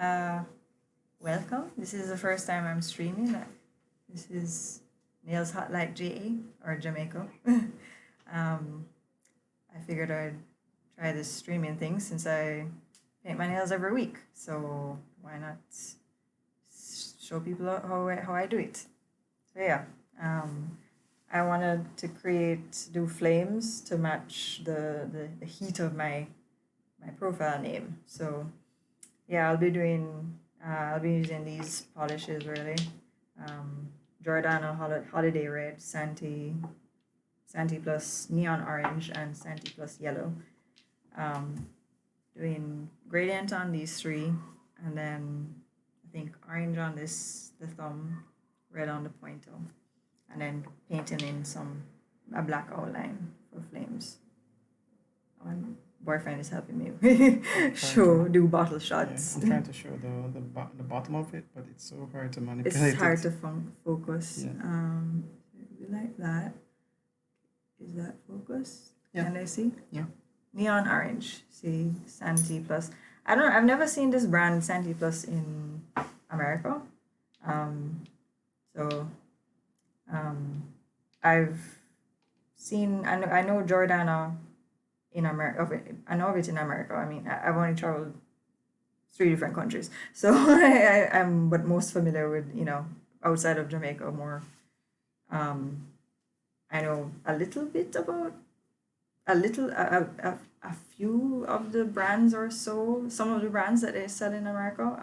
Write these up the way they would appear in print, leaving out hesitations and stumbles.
Uh, Welcome. This is the first time I'm streaming. This is Nails Hot Like JA or Jamaica. I figured I'd try this streaming thing since I paint my nails every week. So why not show people how I do it? So yeah, I wanted to do flames to match the heat of my profile name. So yeah, I'll be using these polishes really. Jordana Holiday Red, Santee plus Neon Orange, and Santee plus Yellow. Doing gradient on these three, and then I think orange on the thumb, red on the pointer, and then painting in a black outline for flames. My boyfriend is helping me do bottle shots. Yeah, I'm trying to show the bottom of it, but it's so hard to manipulate. It's hard to focus. Yeah. Like that. Is that focus? Yeah. Can I see? Yeah. Neon orange. See, Santee plus. I don't know. I've never seen this brand Santee plus in America. I've seen. I know Jordana in America. I know of it in America. I mean, I've only traveled 3 different countries, so I'm but most familiar with outside of Jamaica more. I know a little bit about a few of the brands or so, some of the brands that they sell in America.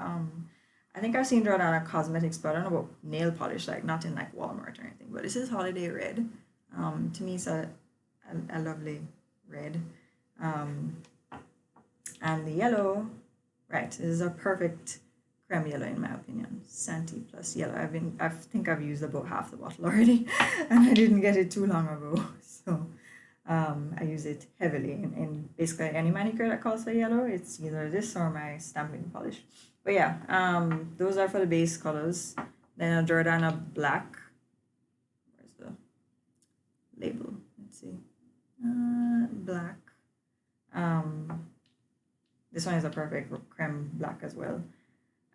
I think I've seen Jordana cosmetics, but I don't know about nail polish, like not in like Walmart or anything. But this is Holiday Red. To me, it's a lovely red. And the yellow, right? This is a perfect creme yellow in my opinion. Santee plus yellow. I think I've used about half the bottle already, and I didn't get it too long ago. So I use it heavily in basically any manicure that calls for yellow. It's either this or my stamping polish. But yeah, those are for the base colors. Then a Jordana Black. Where's the label? Let's see. Black. This one is a perfect creme black as well.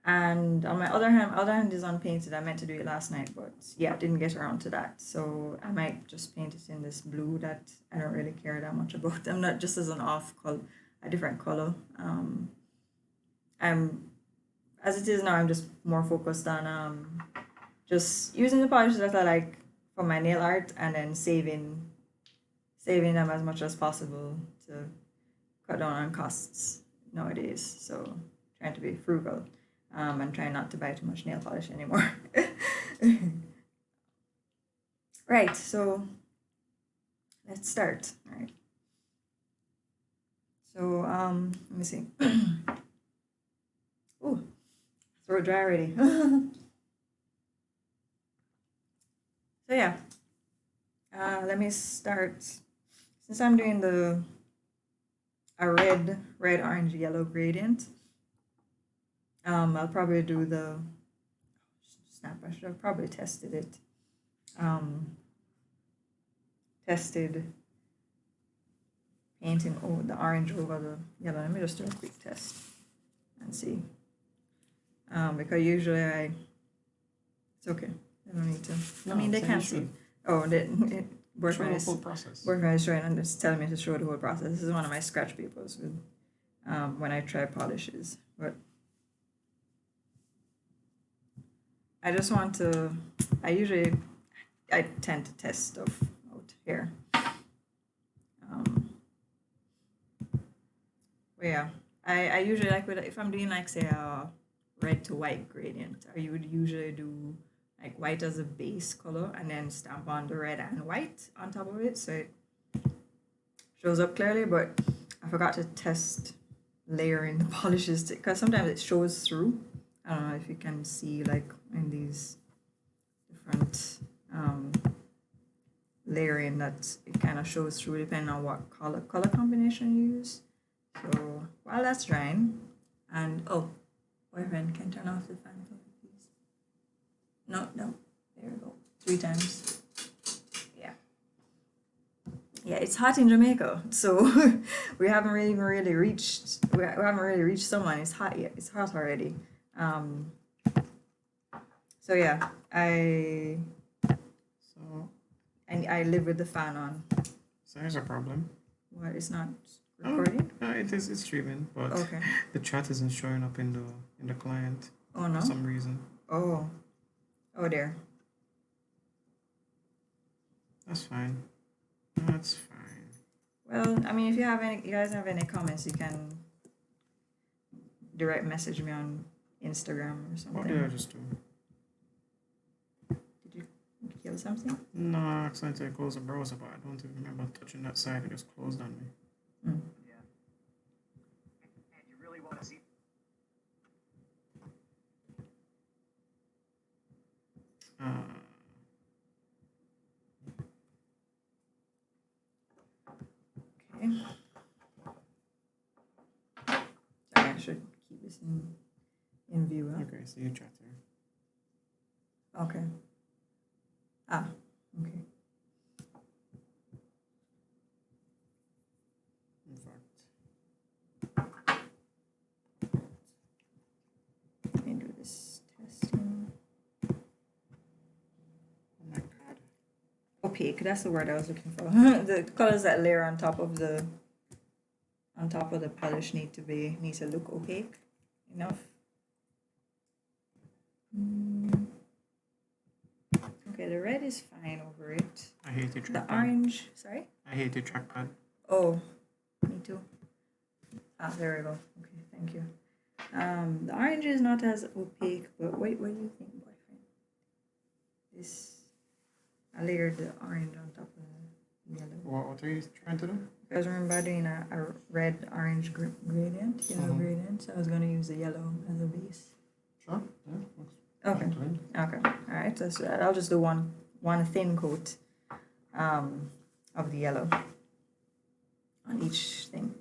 And on my other hand is unpainted. I meant to do it last night, but yeah, didn't get around to that. So I might just paint it in this blue that I don't really care that much about. I'm not just as an off color, a different color. I'm as it is now. I'm just more focused on just using the polishes that I like for my nail art, and then saving them as much as possible to cut down on costs nowadays. So trying to be frugal. And trying not to buy too much nail polish anymore. Right, so let's start. All right. So let me see. Ooh, throat dry already. So yeah, let me start. Since I'm doing a red, orange, yellow gradient. I'll probably do the snap. I should have probably tested it. Tested painting the orange over the yellow. Let me just do a quick test and see. Because usually it's okay. I don't need to. No, I mean, they can't see. Oh, boyfriend is trying and just telling me to show the whole process. This is one of my scratch papers with when I try polishes, but. I just want to, I tend to test stuff out here. But yeah, I usually like if I'm doing like say a red to white gradient, I would usually do like white as a base color and then stamp on the red and white on top of it so it shows up clearly. But I forgot to test layering the polishes because sometimes it shows through. I don't know if you can see like in these different layering that it kind of shows through depending on what color combination you use. So while that's drying, and boyfriend can turn off the fan for me, please. No, there we go. 3 times. Yeah. Yeah, it's hot in Jamaica, so we haven't really reached summer. And it's hot yet. It's hot already. Um, so yeah, So, I live with the fan on. so here's a problem. What? It's not Oh, recording? it is. It's streaming, but Okay. the chat isn't showing up in the client Oh for no. some reason. Oh. Oh there. That's fine. That's fine. Well, I mean, if you guys have any comments, you can direct message me on Instagram or What did I something. just do? Did you kill something? No, I accidentally closed the browser, but I don't even remember touching that side. It just closed on me. Mm. And you really want to see Uh, Okay. Sorry, I should keep this in view. Huh? okay, so you chat there. Okay. Ah, okay. In fact, Let me do this testing. oh my god. Opaque, that's the word I was looking for. The colors that layer on top of the polish need to look opaque enough. Okay, the red is fine over it. I hate your The trackpad. orange, sorry? I hate your trackpad. Oh, me too. Ah, there we go. Okay, thank you. The orange is not as opaque, but wait, what do you think, boyfriend? I layered the orange on top of the yellow. What are you trying to do? I was remember doing a red-orange gradient, yellow gradient, so I was going to use the yellow as a base. Sure. Yeah. Looks Okay. clean. Okay, all right, so I'll just do one thin coat of the yellow on each thing.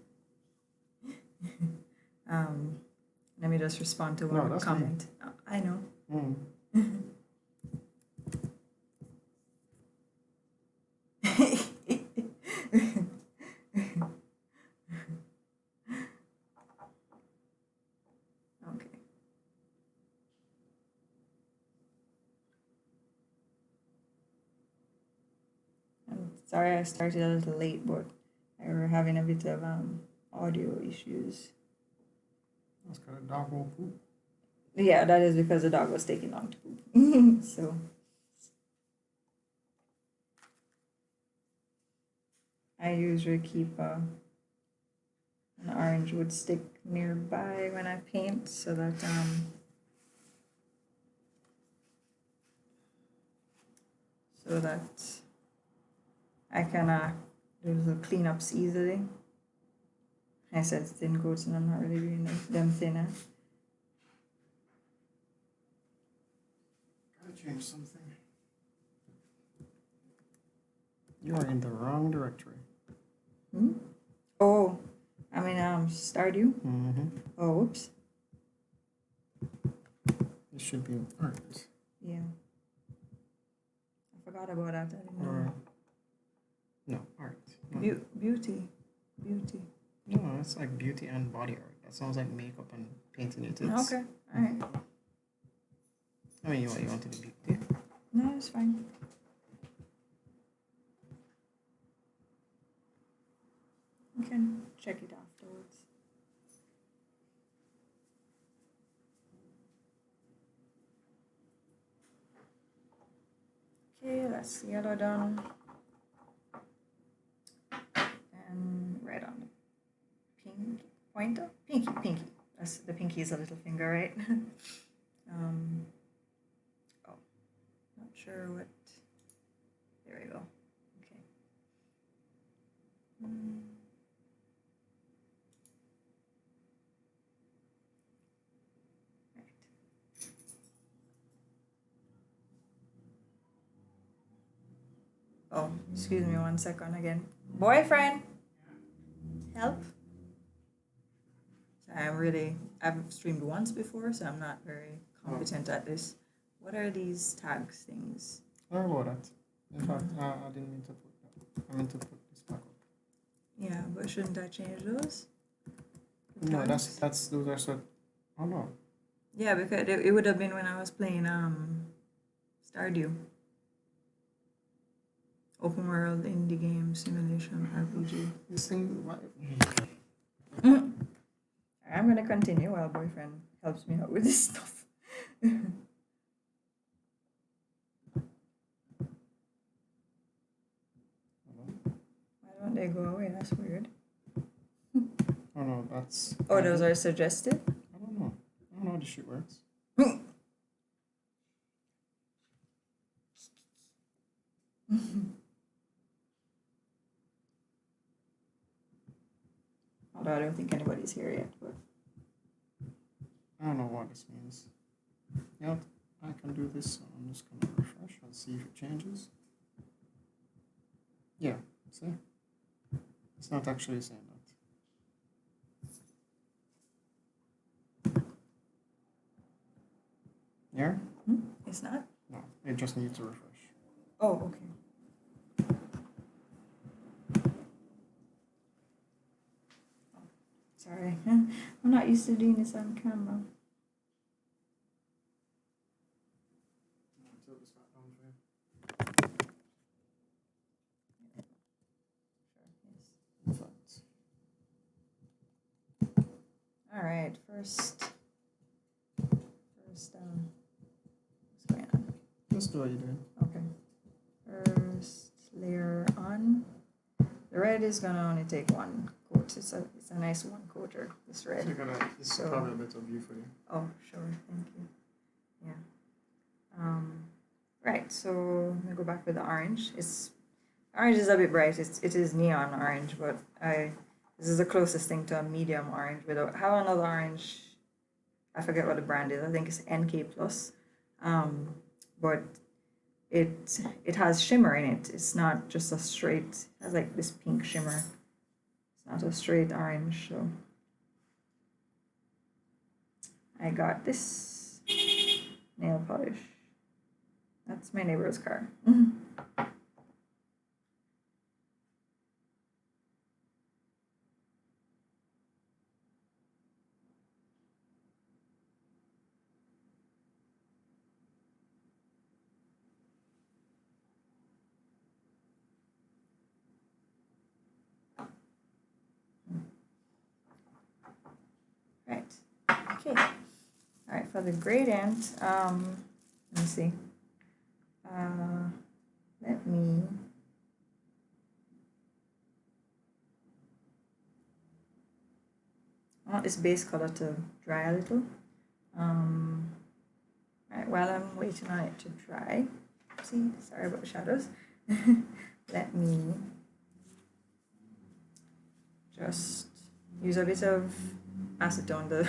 Let me just respond to No, one that's comment. I know. Mm. Okay. I'm sorry I started a little late, but I were having a bit of audio issues. That's got a dog will poop. Yeah, that is because the dog was taking long to poop. So I usually keep an orange wood stick nearby when I paint so that I can do little cleanups easily. I said thin coats and I'm not really doing them thinner. Gotta change something. You are in the wrong directory. Hmm? Oh, I mean Stardew. Mm-hmm. Oh, whoops. This should be art. Yeah. I forgot about that. I didn't know. Or no, art. No. Beauty. No, it's like beauty and body art. That sounds like makeup and painting it. Okay, alright. I mean, you want to be beauty? No, it's fine. You can check it afterwards. Okay, that's yellow done. And red on the pink pointer. Pinky. That's the pinky is a little finger, right? Oh, not sure what. There we go. Okay. Right. Oh, excuse me 1 second again. Boyfriend! Help? So I've streamed once before, so I'm not very competent at this. What are these tags things? Sorry about that. In fact, I didn't mean to put that. I meant to put this back. Yeah, but shouldn't I change those? No, that's those are so. Oh no. Yeah, because it would have been when I was playing Stardew. Open world indie game simulation RPG. This thing. Why? I'm gonna continue while boyfriend helps me out with this stuff. Why don't they go away? That's weird. Oh no, that's. Oh, those are suggested? I don't know. I don't know how this shit works. Although I don't think anybody's here yet, but I don't know what this means. Yep, I can do this, so I'm just gonna refresh and see if it changes. Yeah, see? It's not actually saying that. Yeah? it's not? No, it just needs to refresh. Oh, okay. Sorry, I'm not used to doing this on camera. All right, first, what's going on? Just do what you do. Okay, first layer on. The red is gonna only take one coat. It's a nice one coater. This red. This is probably a better view for you. Oh, sure, thank you. Yeah. Right. So let me go back with the orange. Orange is a bit bright. It is neon orange, but this is the closest thing to a medium orange. Without have another orange. I forget what the brand is. I think it's NK Plus. But it has shimmer in it. It's not just a straight. It has like this pink shimmer. It's not a straight orange. So I got this nail polish. That's my neighbor's car. Right. Okay. All right. For the gradient, let me see. Let me. I want this base color to dry a little. Right, while I'm waiting on it to dry, see, sorry about the shadows. Let me just use a bit of acetone. This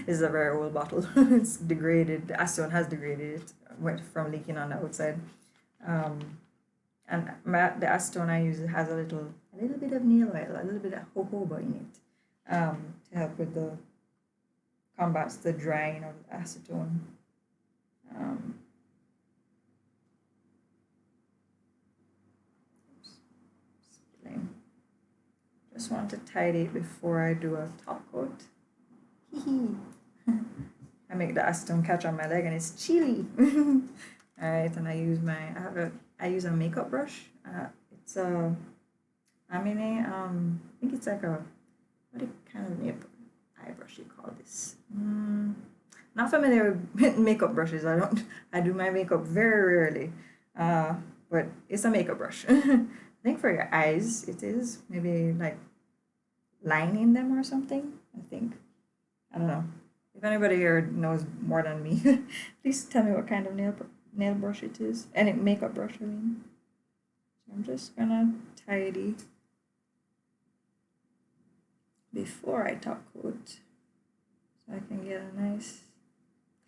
is a very old bottle. It's degraded. The acetone has degraded. It went from leaking on the outside. And the acetone I use has a little bit of nail oil, a little bit of jojoba in it, to help with the combats the drying of the acetone. Just want to tidy it before I do a top coat. I make the acetone catch on my leg and it's chilly. All right, and I use a makeup brush. It's a Amine. I think it's like what kind of eye brush you call this? Not familiar with makeup brushes. I do my makeup very rarely. But it's a makeup brush. I think for your eyes it is maybe like lining them or something. I don't know. If anybody here knows more than me, please tell me what kind of nail brush it is. And makeup brush, I mean. So I'm just gonna tidy before I top coat, so I can get a nice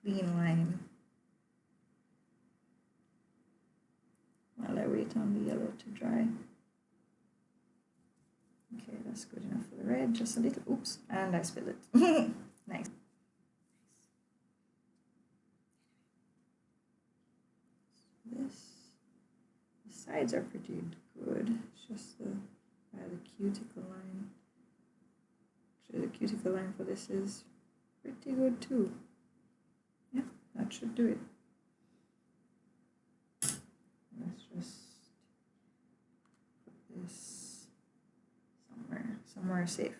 clean line while I wait on the yellow to dry. Okay, that's good enough for the red. Just a little, oops, and I spilled it. Nice. The sides are pretty good. It's just the Try the cuticle line. Actually, the cuticle line for this is pretty good too. Yeah, that should do it. Let's just put this somewhere safe.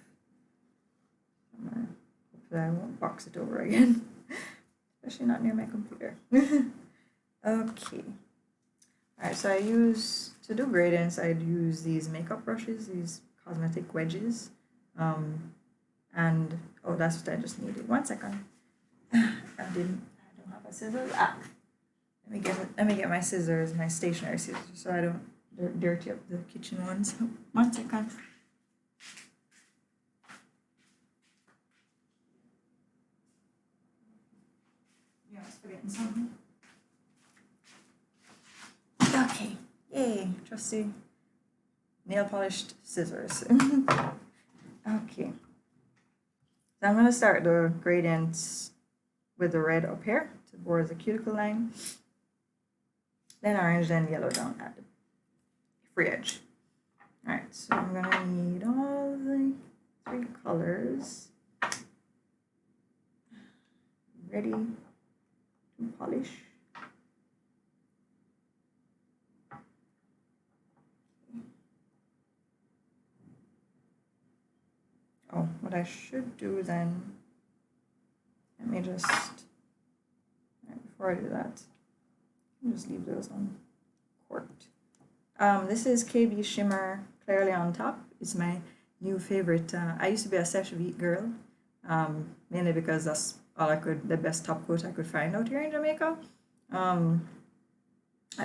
Somewhere. Hopefully I won't box it over again. Especially not near my computer. Okay. Alright, so to do gradients, I'd use these makeup brushes, these cosmetic wedges. And, oh, that's what I just needed. 1 second. I don't have a scissors. Let me get my scissors, my stationary scissors, so I don't dirty up the kitchen ones. 1 second. Yeah, I was forgetting something. Okay, yay, trusty nail polished scissors. Okay, so I'm going to start the gradients with the red up here towards the cuticle line, then orange, then yellow down at the free edge. Alright, so I'm going to need all the 3 colors ready to polish. Oh, what I should do then, let me just, before I do that, I'll just leave those on corked. This is KBShimmer Clearly On top. It's my new favorite. I used to be a Sesh Wheat girl, mainly because that's all the best top coat I could find out here in Jamaica. A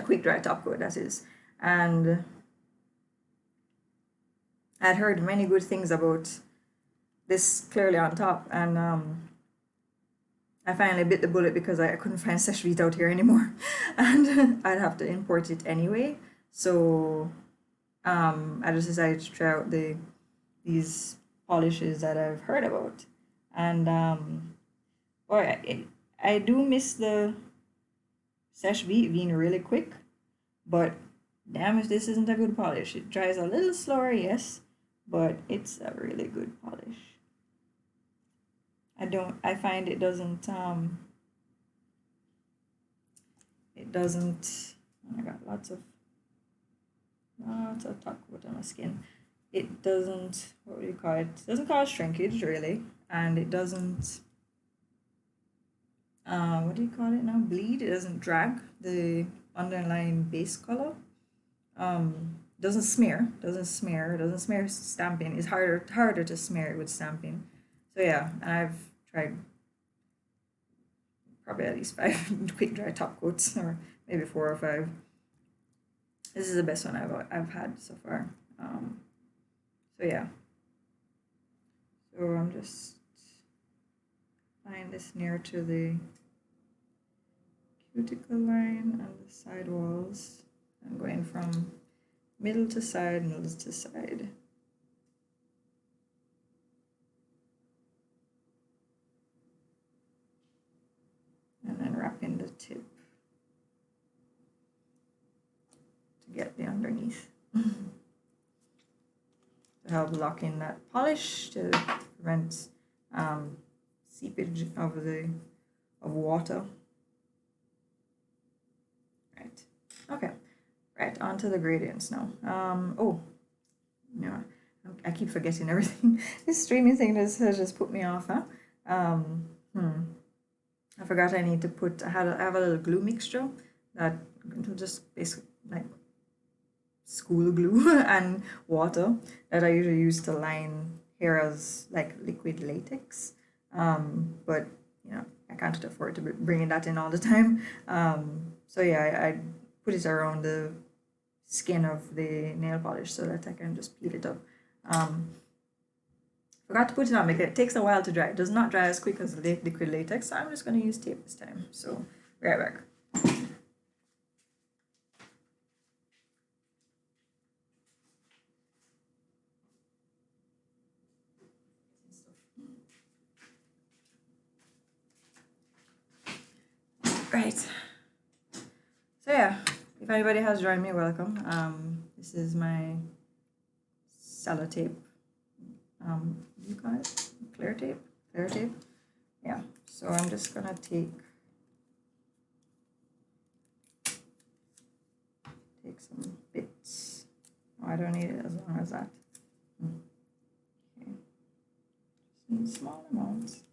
quick dry top coat, that is. And I'd heard many good things about this Clearly On top, and I finally bit the bullet because I couldn't find Sesh Wheat out here anymore, and I'd have to import it anyway. So I just decided to try out these polishes that I've heard about, and boy, I do miss the Sesh Wheat being really quick, but damn if this isn't a good polish. It dries a little slower, yes, but it's a really good polish. I find it doesn't, oh, I got lots of top coat on my skin. It doesn't, what do you call it? It doesn't cause shrinkage really, and it doesn't, what do you call it now? Bleed. It doesn't drag the underlying base color. Doesn't smear stamping. It's harder to smear it with stamping. So yeah, and I've tried probably at least 5 quick dry top coats, or maybe 4 or 5. This is the best one I've had so far. So yeah. So I'm just applying this near to the cuticle line and the side walls. I'm going from middle to side, middle to side. And then wrapping the tip to get the underneath. To help lock in that polish to prevent seepage of water. Right. Okay. Right, on to the gradients now. Oh, no, I keep forgetting everything. This streaming thing has just put me off, huh? I forgot I need to put, I have a little glue mixture that just basically like school glue and water that I usually use to line hair as like liquid latex. But you know, I can't afford to bring that in all the time. So yeah, I put it around the skin of the nail polish so that I can just peel it up. Forgot to put it on because it takes a while to dry. It does not dry as quick as liquid latex, so I'm just going to use tape this time. So, right back. Right. So yeah, if anybody has joined me, welcome. This is my sellotape. What do you call it? Clear tape? Clear tape? Yeah. So I'm just gonna take some bits. Oh, I don't need it as long as that. Okay. Just need small amounts.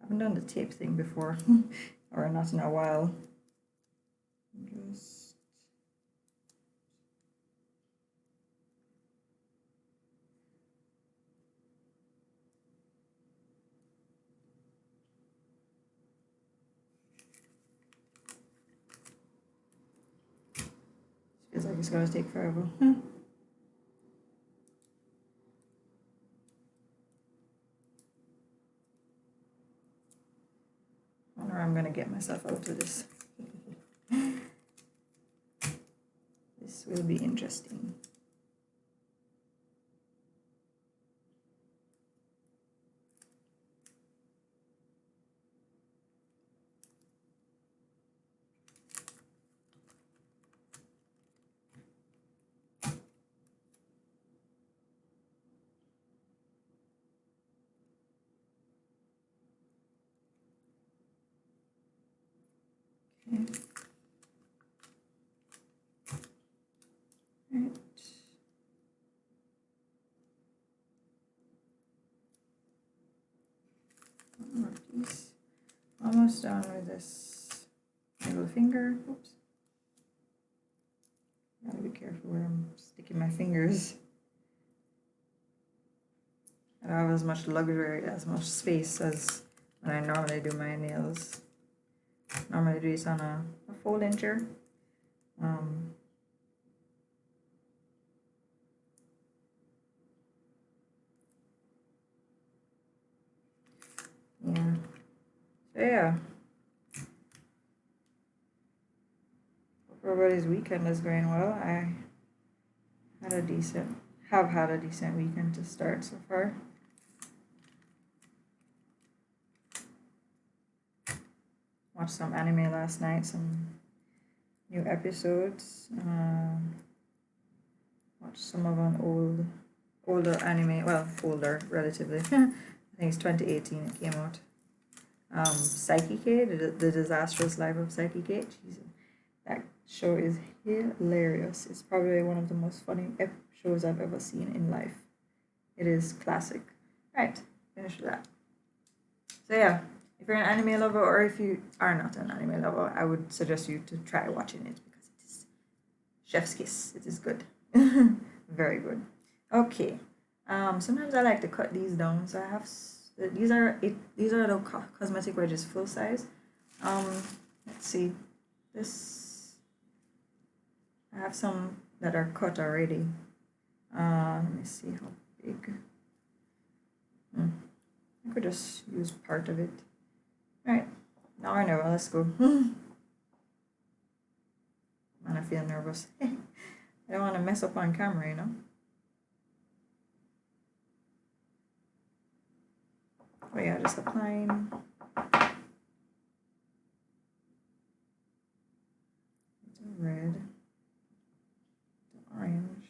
Haven't done the tape thing before, or not in a while. Just feels like it's gonna take forever. I wonder I'm gonna get myself out of this. This will be interesting. Okay. Right. More piece. Almost done with this middle finger. Oops. Gotta be careful where I'm sticking my fingers. I don't have as much luxury, as much space as when I normally do my nails. Normally do this on a fold incher. Yeah. So yeah. Hope everybody's weekend is going well. I have had a decent weekend to start so far. Watched some anime last night, some new episodes. Watched some of an older anime, well, older relatively. I think it's 2018 it came out. Psyche-K, the Disastrous Life of Psyche-K. Jesus, that show is hilarious. It's probably one of the most funny shows I've ever seen in life. It is classic. Right, finished with that. So yeah, if you're an anime lover or if you are not an anime lover, I would suggest you to try watching it because it is chef's kiss. It is good. Very good. Okay. Sometimes I like to cut these down, so I have these are the cosmetic wedges full size. Let's see. This I have some that are cut already. Let me see how big. I could just use part of it. Alright, now I know. Let's go. Man, I feel nervous. I don't want to mess up on camera, you know. Oh yeah, just applying. It's a red, the orange.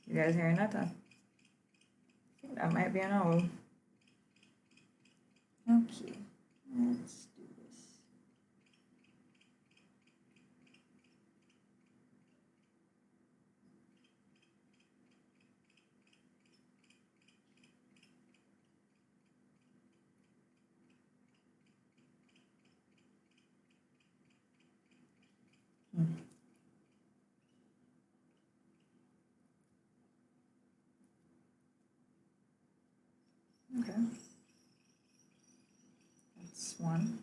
You guys hearing that? I think that might be an owl. Okay, let's do this. Okay. That's one.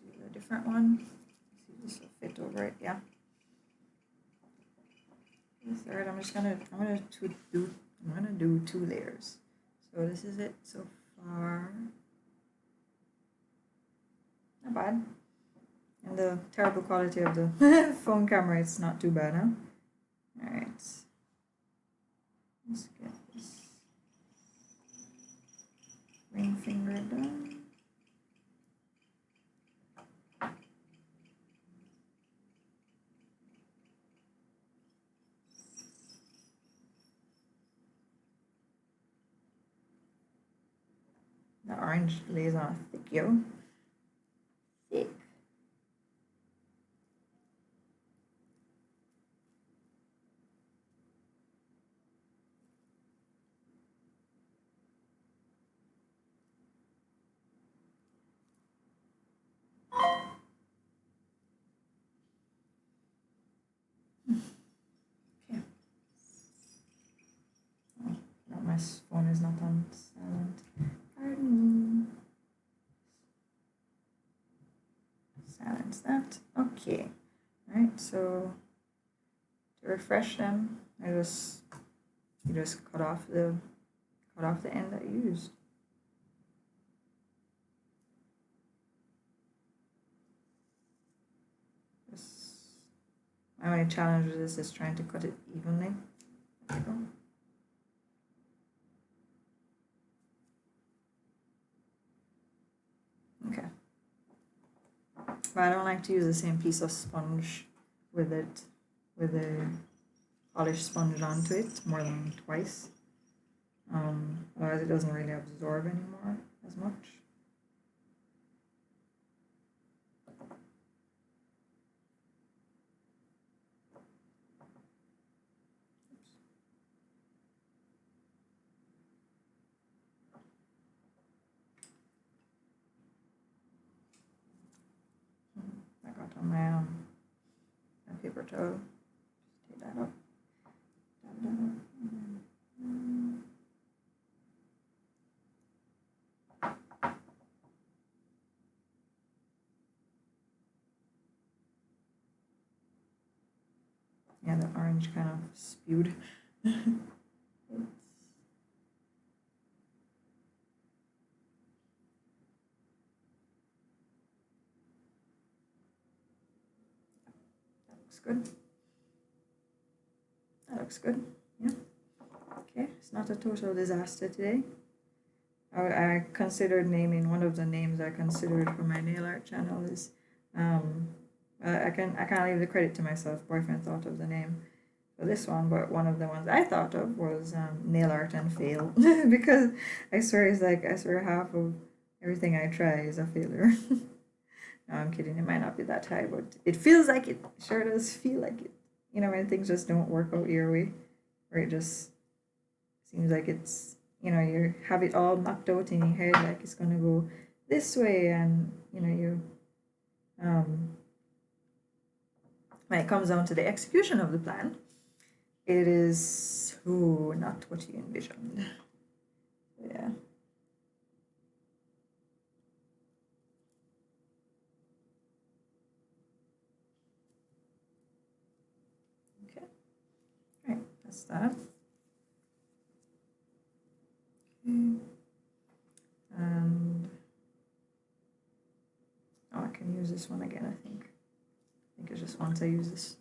use a different one. See if this will fit over it. Yeah. The third, I'm gonna do 2 layers. So this is it so far. Not bad. And the terrible quality of the phone camera, it's not too bad, huh? Alright. Let's get this ring finger done. The orange lays on a thick yellow. Thick. Okay. Oh, no, my phone is not on silent. Pardon me. Silence that. Okay. Alright, so to refresh them, you just cut off the end that you used. My only challenge with this is trying to cut it evenly. There you go. Okay. But I don't like to use the same piece of sponge with a polished sponge onto it more than twice. Otherwise it doesn't really absorb anymore as much. I got on my paper towel. Just take that up. Dab that up. Yeah, the orange kind of spewed. Good. That looks good. Yeah. Okay, it's not a total disaster today. I considered naming one of the names I considered for my nail art channel is I can't leave the credit to myself. Boyfriend thought of the name for this one, but one of the ones I thought of was Nail Art and Fail because I swear half of everything I try is a failure. No, I'm kidding. It might not be that high, but it feels like it. Sure does feel like it. You know, when things just don't work out your way, or it just seems like it's, you know, you have it all mapped out in your head, like it's gonna go this way, and you know, when it comes down to the execution of the plan, it is not what you envisioned. Yeah. That's that. Okay. And I can use this one again, I think. I think it's just once I use this.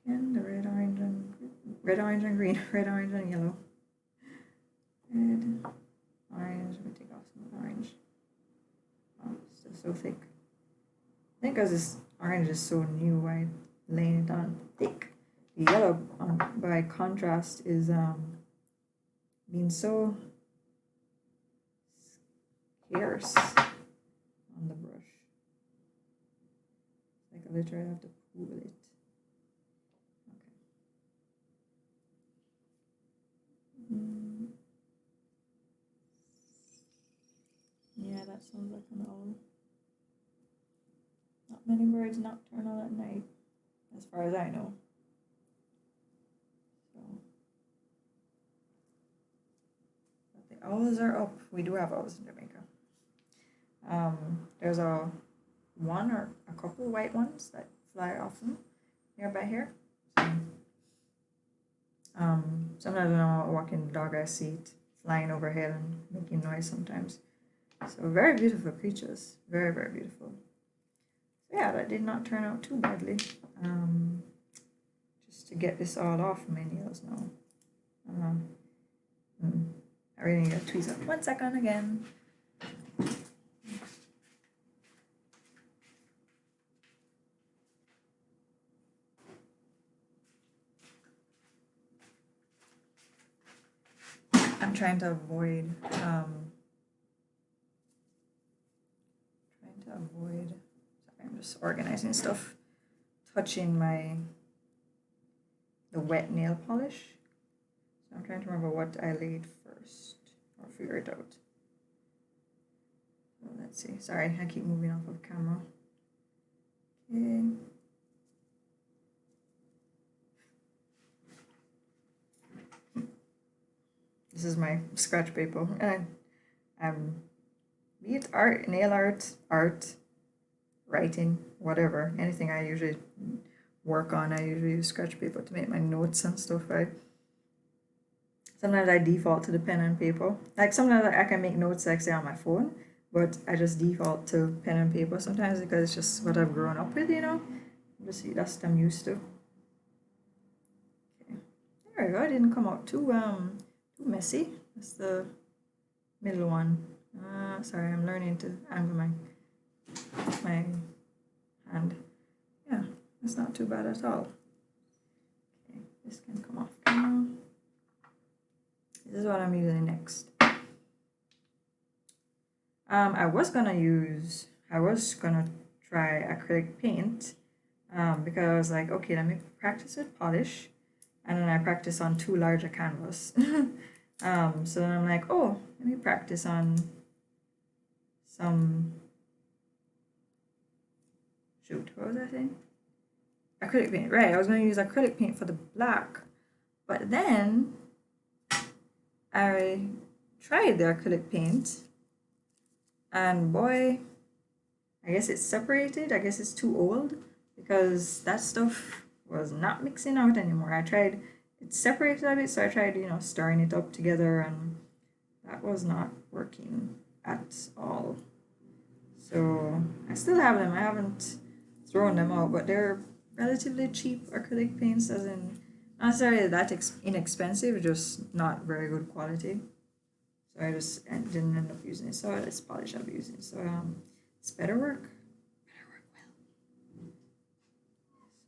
Again, the red, orange, and green, red, orange, and yellow. Red, orange, let me take off some of the orange. Oh, it's still so thick. I think because this orange is so new, I'm laying it on thick. The yellow, by contrast, is being so scarce on the brush. Like I literally have to pull it. Okay. Yeah, that sounds like an owl. Not many birds nocturnal at night, as far as I know. Owls are up. We do have owls in Jamaica. There's a one or a couple white ones that fly often nearby here. So, sometimes when I'm walking the dog, I see it flying overhead and making noise sometimes. So very beautiful creatures, very, very beautiful. So yeah, that did not turn out too badly. Just to get this all off my nails now. I really need to tweeze up 1 second again. I'm trying to avoid sorry, I'm just organizing stuff, touching the wet nail polish. So I'm trying to remember what I laid first or figure it out. So let's see. Sorry, I keep moving off of camera. Okay. This is my scratch paper, and be it art, nail art, writing, whatever, anything I usually work on, I usually use scratch paper to make my notes and stuff. Sometimes I default to the pen and paper. Like sometimes I can make notes, like say on my phone, but I just default to pen and paper sometimes because it's just what I've grown up with, you know. Just that's what I'm used to. Okay, there we go. It didn't come out too messy. That's the middle one. Sorry, I'm learning to angle my hand. Yeah, it's not too bad at all. Okay, this can come off camera. This is what I'm using next. I was gonna try acrylic paint because I was like, okay, let me practice with polish, and then I practice on too large a canvas. So then I'm like, oh, let me practice on some, shoot, what was I saying? Acrylic paint, right? I was going to use acrylic paint for the black, but then I tried the acrylic paint, and boy, I guess it's separated. I guess it's too old because that stuff was not mixing out anymore. I tried, it separated a bit, so I tried, you know, stirring it up together, and that was not working at all. So I still have them. I haven't thrown them out, but they're relatively cheap acrylic paints, as in not necessarily that inexpensive, just not very good quality. So I just didn't end up using it. So it's polish I'll be using. So it's better work. Better work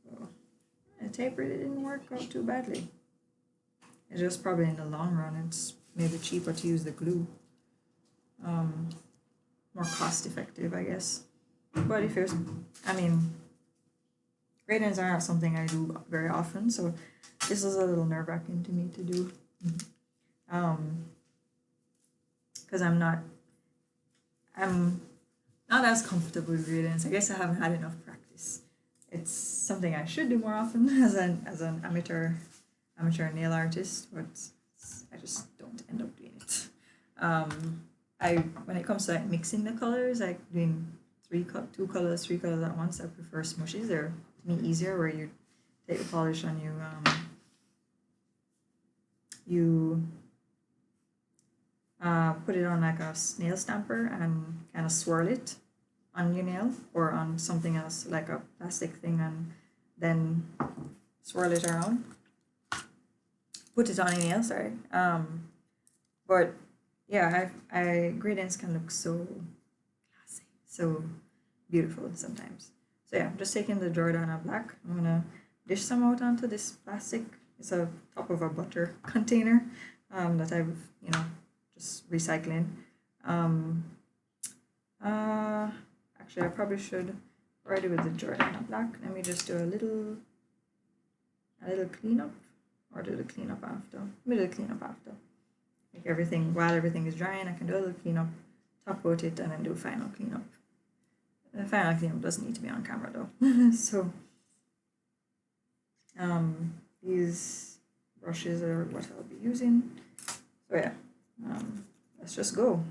well. So the tape really didn't work out too badly. It's just probably in the long run it's maybe cheaper to use the glue. More cost effective, I guess. But if there's, I mean, gradients are not something I do very often, so this is a little nerve-wracking to me to do. Because I'm not as comfortable with gradients. I guess I haven't had enough practice. It's something I should do more often as an amateur nail artist, but I just don't end up doing it. When it comes to like mixing the colors, like doing three colors at once, I prefer smushies. They're to me easier, where you take the polish and you put it on like a nail stamper and kind of swirl it on your nail or on something else like a plastic thing, and then swirl it around. Put it on your nail, sorry. But yeah, gradients can look so classy, so beautiful sometimes. So yeah, I'm just taking the Jordana Black. I'm gonna dish some out onto this plastic. It's a top of a butter container that I've, you know, just recycling. Actually, I probably should already with the Jordana Black. Let me just do a little cleanup, or do the cleanup after. Let me do the cleanup after. Like everything, while everything is drying, I can do a little cleanup, top coat it, and then do final cleanup. The final cleanup doesn't need to be on camera though. So, these brushes are what I'll be using. So yeah, let's just go.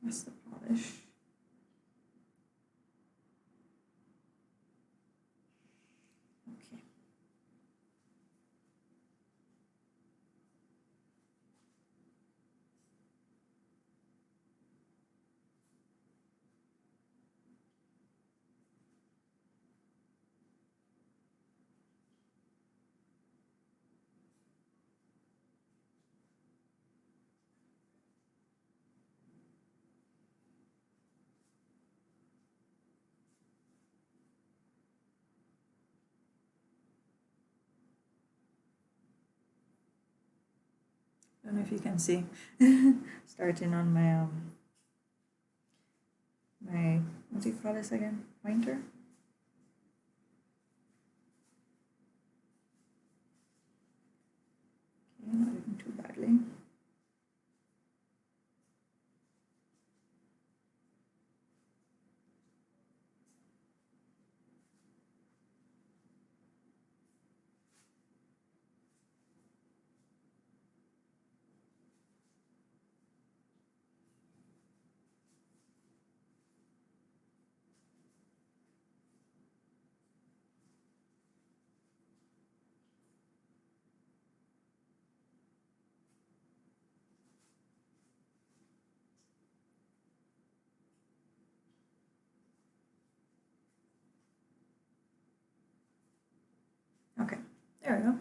That's the polish. Okay. I don't know if you can see. Starting on my my, what do you call this again? Pointer? Okay, not even too badly. Okay, there we go.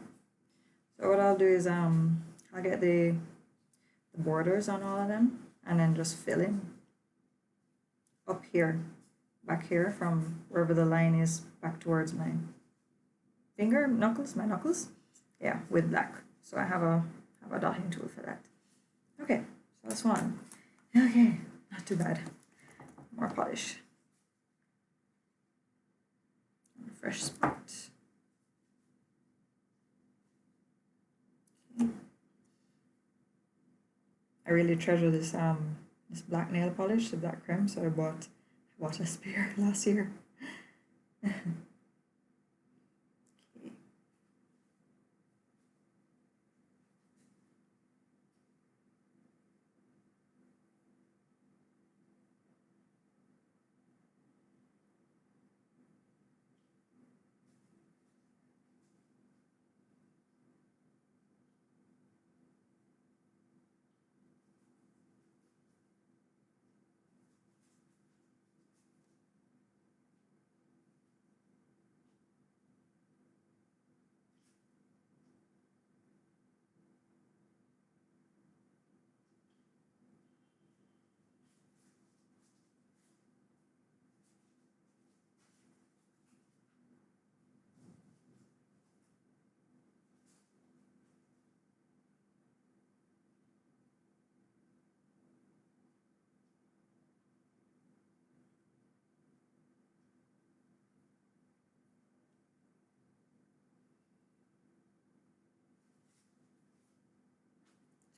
So what I'll do is I'll get the borders on all of them and then just fill in up here, back here from wherever the line is back towards my finger knuckles, my knuckles. Yeah, with black. So I have a dotting tool for that. Okay, so that's one. Okay, not too bad. More polish. Fresh spot. Okay. I really treasure this this black nail polish, the black creme, so I bought a spare last year. Okay.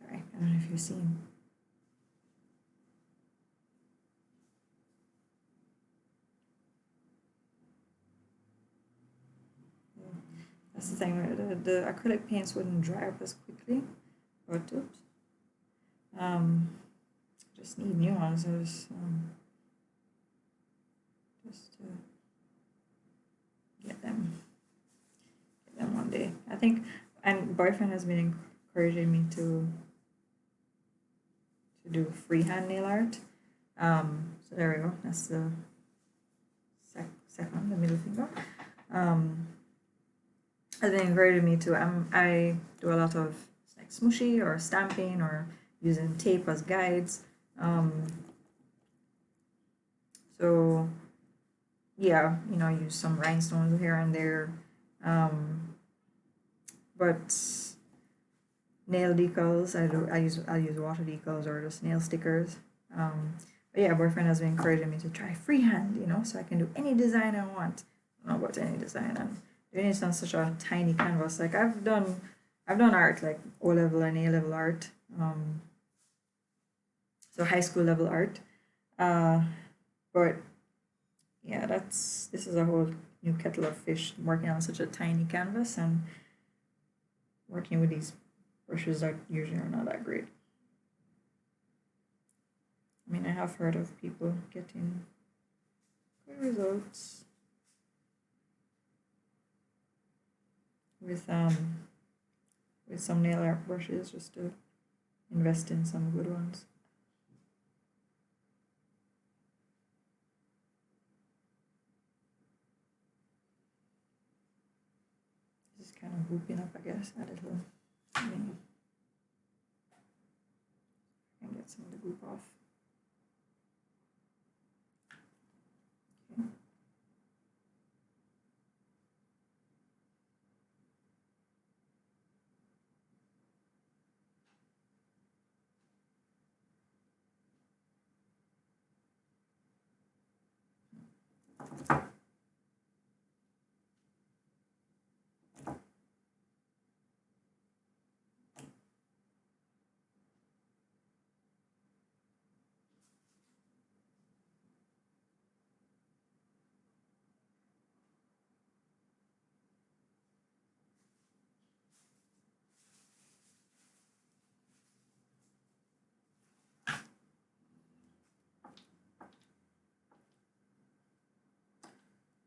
Sorry, I don't know if you've seen. That's the thing, the acrylic paints wouldn't dry up as quickly. But oops. Just need new ones. Just to get them one day. I think, and boyfriend has been encouraging me to do freehand nail art. So there we go. That's the second, the middle finger. Has been encouraging me to. I do a lot of like smooshy or stamping or using tape as guides. So yeah, you know, use some rhinestones here and there. But nail decals, I'll use water decals or just nail stickers. But yeah, boyfriend has been encouraging me to try freehand, you know, so I can do any design I want. I don't know about any design, and doing it on such a tiny canvas. Like I've done art, like O-level and A-level art. So high school level art. But yeah, this is a whole new kettle of fish, working on such a tiny canvas and working with these brushes that usually are not that great. I mean, I have heard of people getting good results with some nail art brushes, just to invest in some good ones. Just kind of whooping up, I guess, a little. I mean, and get some of the goop off. Okay.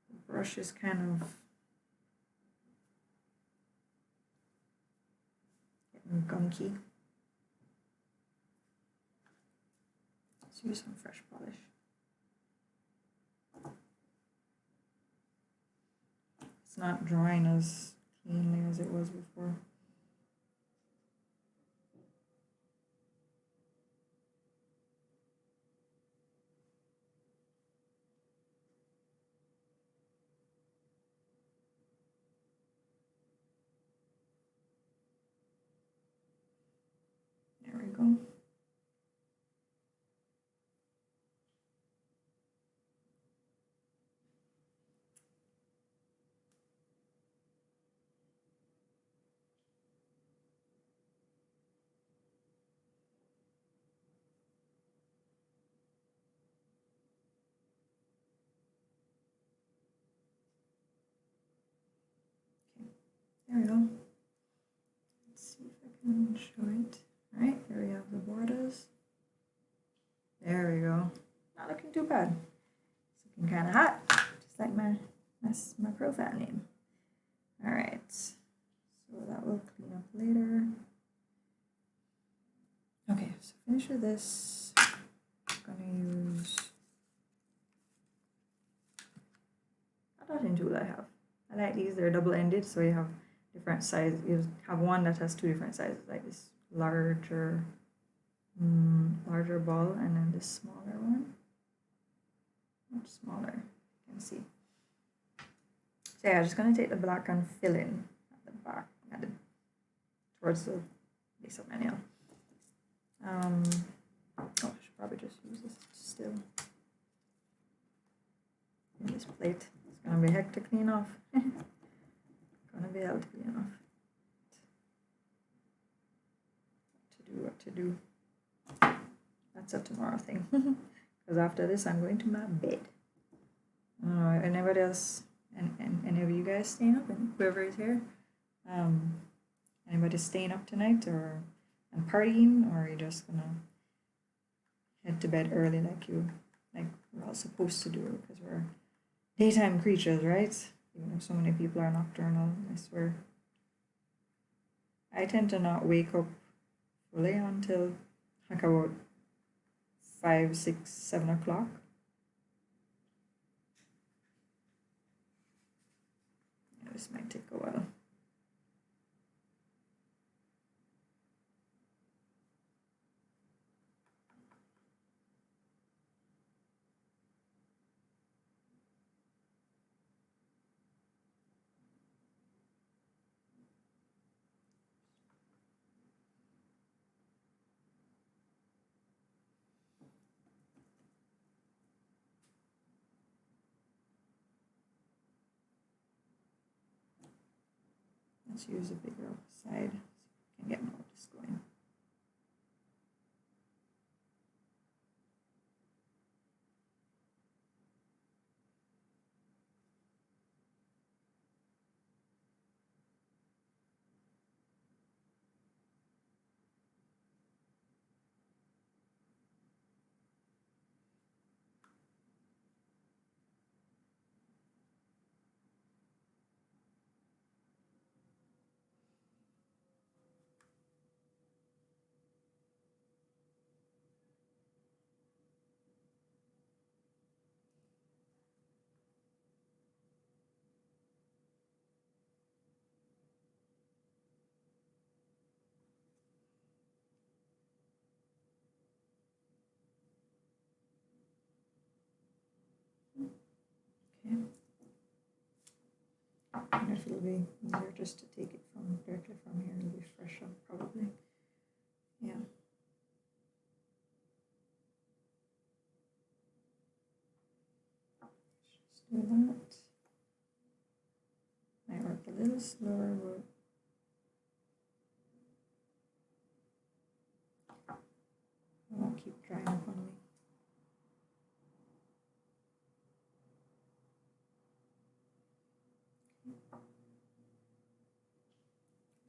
The brush is kind of getting gunky. Let's use some fresh polish. It's not drying as cleanly as it was before. There we go. There we go. Let's see if I can show it. All right, here we have the borders. There we go. Not looking too bad. It's looking kind of hot, just like my profile name. All right, so that will clean up later. Okay, so finish with this. I'm gonna use a dotting tool I have. I like these, they're double-ended, so you have different sizes. You have one that has two different sizes, like this larger ball, and then this smaller one, much smaller, you can see. So yeah, I'm just gonna take the black and fill in at the back, towards the base of my nail. Oh, I should probably just use this still. And this plate, it's gonna be heck to clean off. Gonna be able to clean off. What to do. That's a tomorrow thing. Because after this, I'm going to my bed. I don't know, anybody else, and any of you guys staying up, and whoever is here, anybody staying up tonight and partying, or are you just gonna head to bed early like we're all supposed to do, because we're daytime creatures, right? Even if so many people are nocturnal, I swear. I tend to not wake up fully until like about 5, 6, 7 o'clock. Yeah, this might take a while. Let's use a bigger side so we can get more of this going. if it'll be easier just to take it from directly from here. It'll be fresher, probably. Yeah. Just do that. Might work a little slower, but it won't keep drying up on me.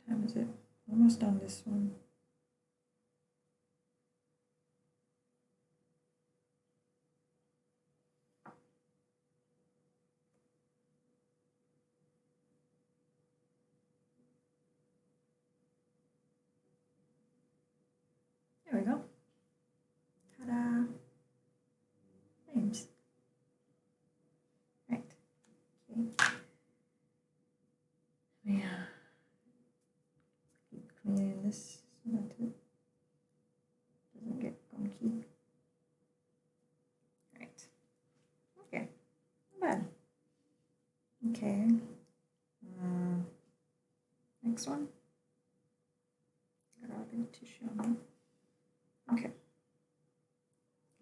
What time is it? Almost done this one. There we go. Ta-da! Names. Right. Okay. Yeah. Keep cleaning this so that it doesn't get gunky. Right. Okay. Not bad. Okay. Next one. Got a big tissue on that. Okay.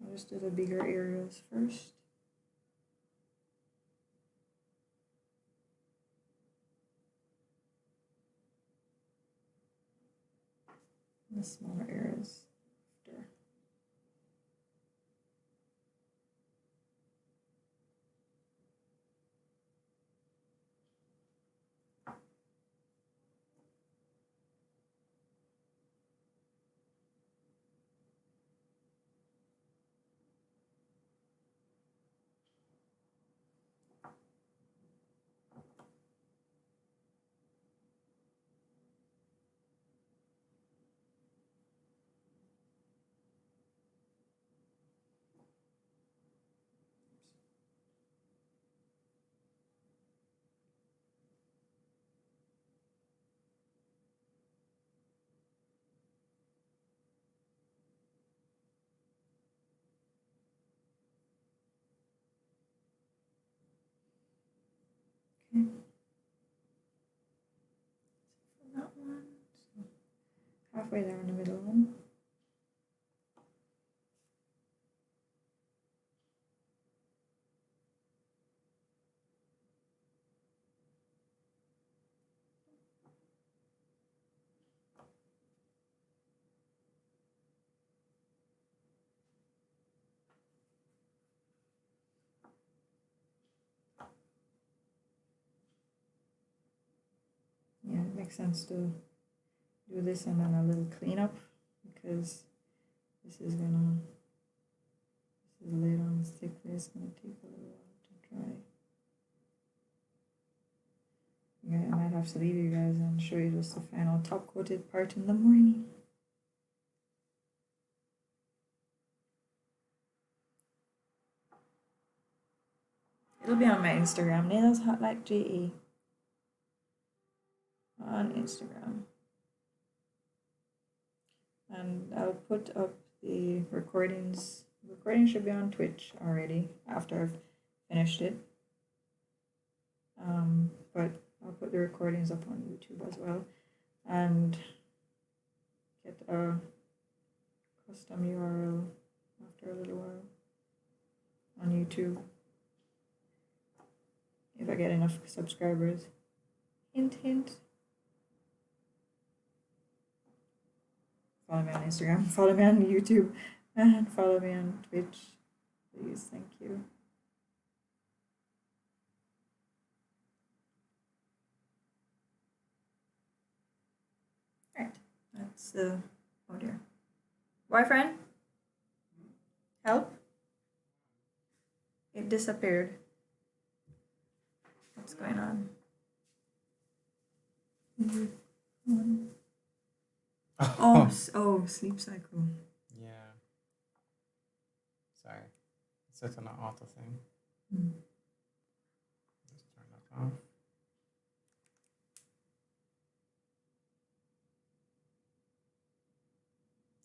I'll just do the bigger areas first. And the smaller areas after. Okay. So that one. So halfway there in the middle one. Yeah, it makes sense to do this and then a little cleanup because this is laid on thickly. It's gonna take a little while to dry. Yeah, I might have to leave you guys and show you just the final top coated part in the morning. It'll be on my Instagram, Nails Hot Like GE. On Instagram. And I'll put up the recordings. The recording should be on Twitch already after I've finished it. But I'll put the recordings up on YouTube as well. And get a custom URL after a little while on YouTube. If I get enough subscribers. Hint, hint. Follow me on Instagram, follow me on YouTube, and follow me on Twitch. Please, thank you. Right, that's oh dear. Boyfriend? Help? It disappeared. What's going on? Oh, sleep cycle. Yeah. Sorry. It's set on an auto thing. Just turn that off.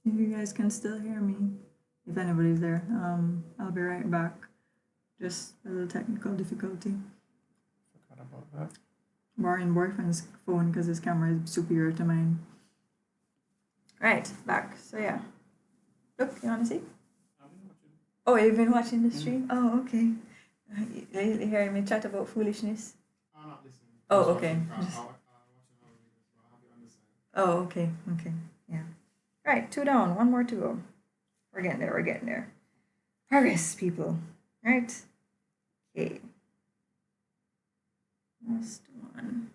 If you guys can still hear me, if anybody's there, I'll be right back. Just a little technical difficulty. Forgot about that. borrowing boyfriend's phone because his camera is superior to mine. Right, back. So yeah. Look, you wanna see? Oh, you've been watching the stream? Oh, okay. You hearing me chat about foolishness? I'm not listening. Oh, okay. Oh, okay, okay, yeah. Right, 2 down, 1 more to go. We're getting there, we're getting there. Progress, people. Right? Okay. Last one.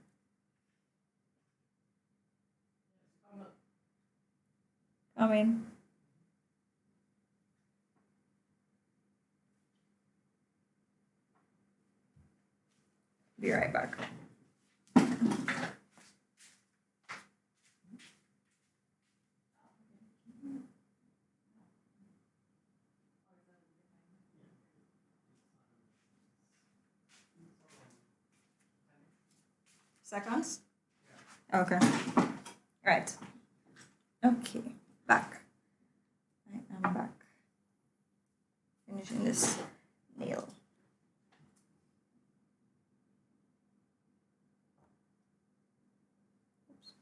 Coming. Be right back. Seconds? Okay. Right. Okay. Back. I am back. Finishing this nail. Oops.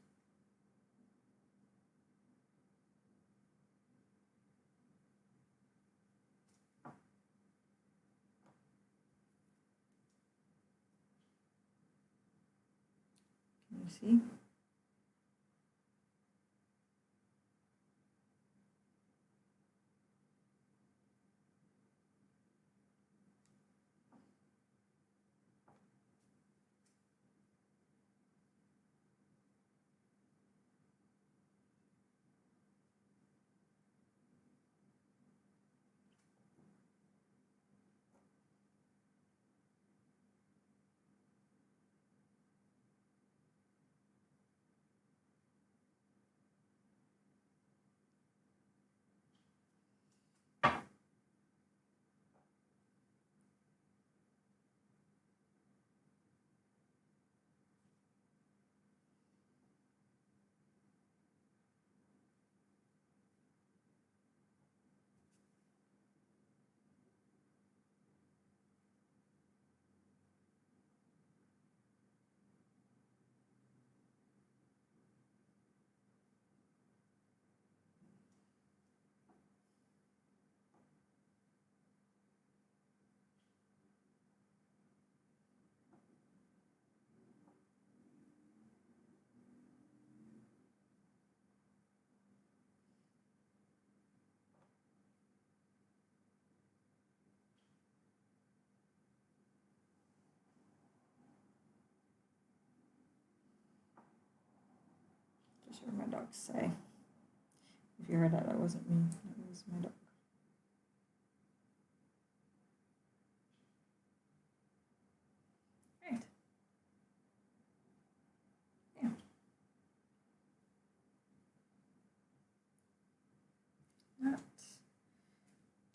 Can you see? Just heard my dog say. If you heard that, that wasn't me. That was my dog. Right. Yeah. Not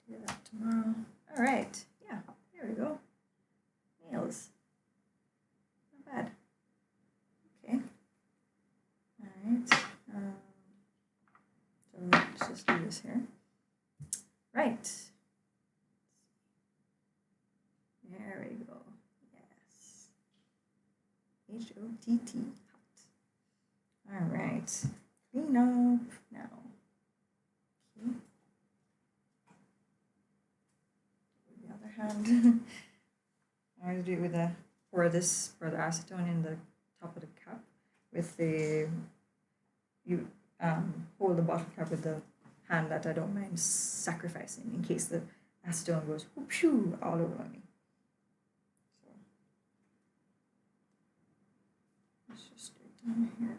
do that tomorrow. All right. Yeah. There we go. Nails. Not bad. Okay. All right. So let's just do this here. Right. There we go. Yes. HOTT. Hot. All right. Clean up now. Okay. The other hand. I always do it with the pour the acetone in the top of the cup with the hold the bottle cap with the hand that I don't mind sacrificing in case the acetone goes whoop all over me. So let's just do it down here.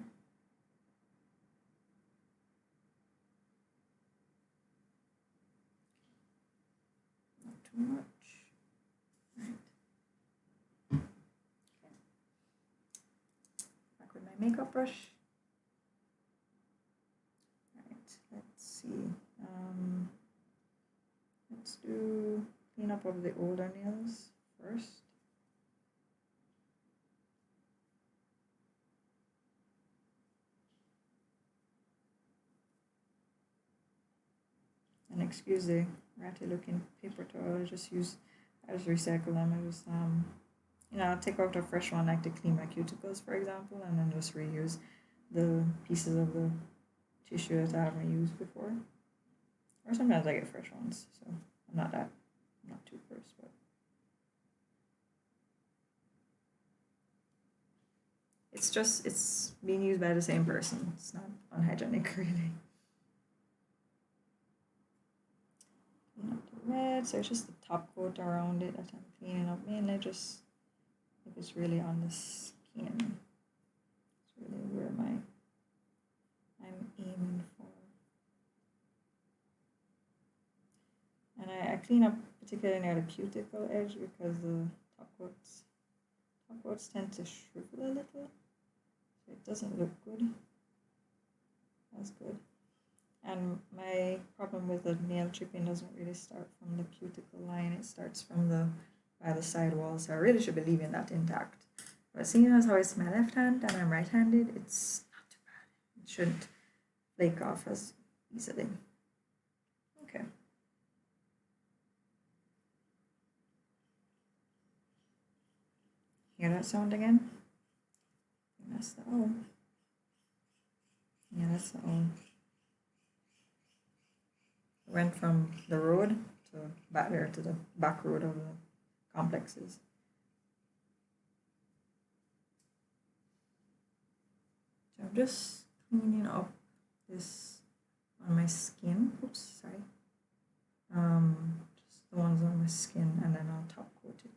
Not too much. Right. Okay. Back with my makeup brush. Let's see. Let's do clean up of the older nails first. And excuse the ratty looking paper towel. I just recycle them. I was you know, I'll take out a fresh one, like to clean my cuticles, for example, and then just reuse the pieces of the tissue that I haven't used before. Or sometimes I get fresh ones, so I'm not too gross, but it's being used by the same person. It's not unhygienic, really. Clean up the red, so it's just the top coat around it that I'm cleaning up, mainly just if it's really on the skin. It's really where I'm aiming for. And I clean up particularly near the cuticle edge because the top coats tend to shrivel a little, so it doesn't look good. That's good. And my problem with the nail chipping doesn't really start from the cuticle line, it starts from by the side wall, so I really should be leaving that intact. But seeing as how it's my left hand and I'm right-handed, it's not too bad. It shouldn't flake off as easily. Okay. Hear that sound again? That's the O. Yeah, that's the O. Went from the road to back there to the back road of the complexes. So I'm just cleaning up this on my skin. Oops, sorry. Just the ones on my skin, and then I'll top coat it.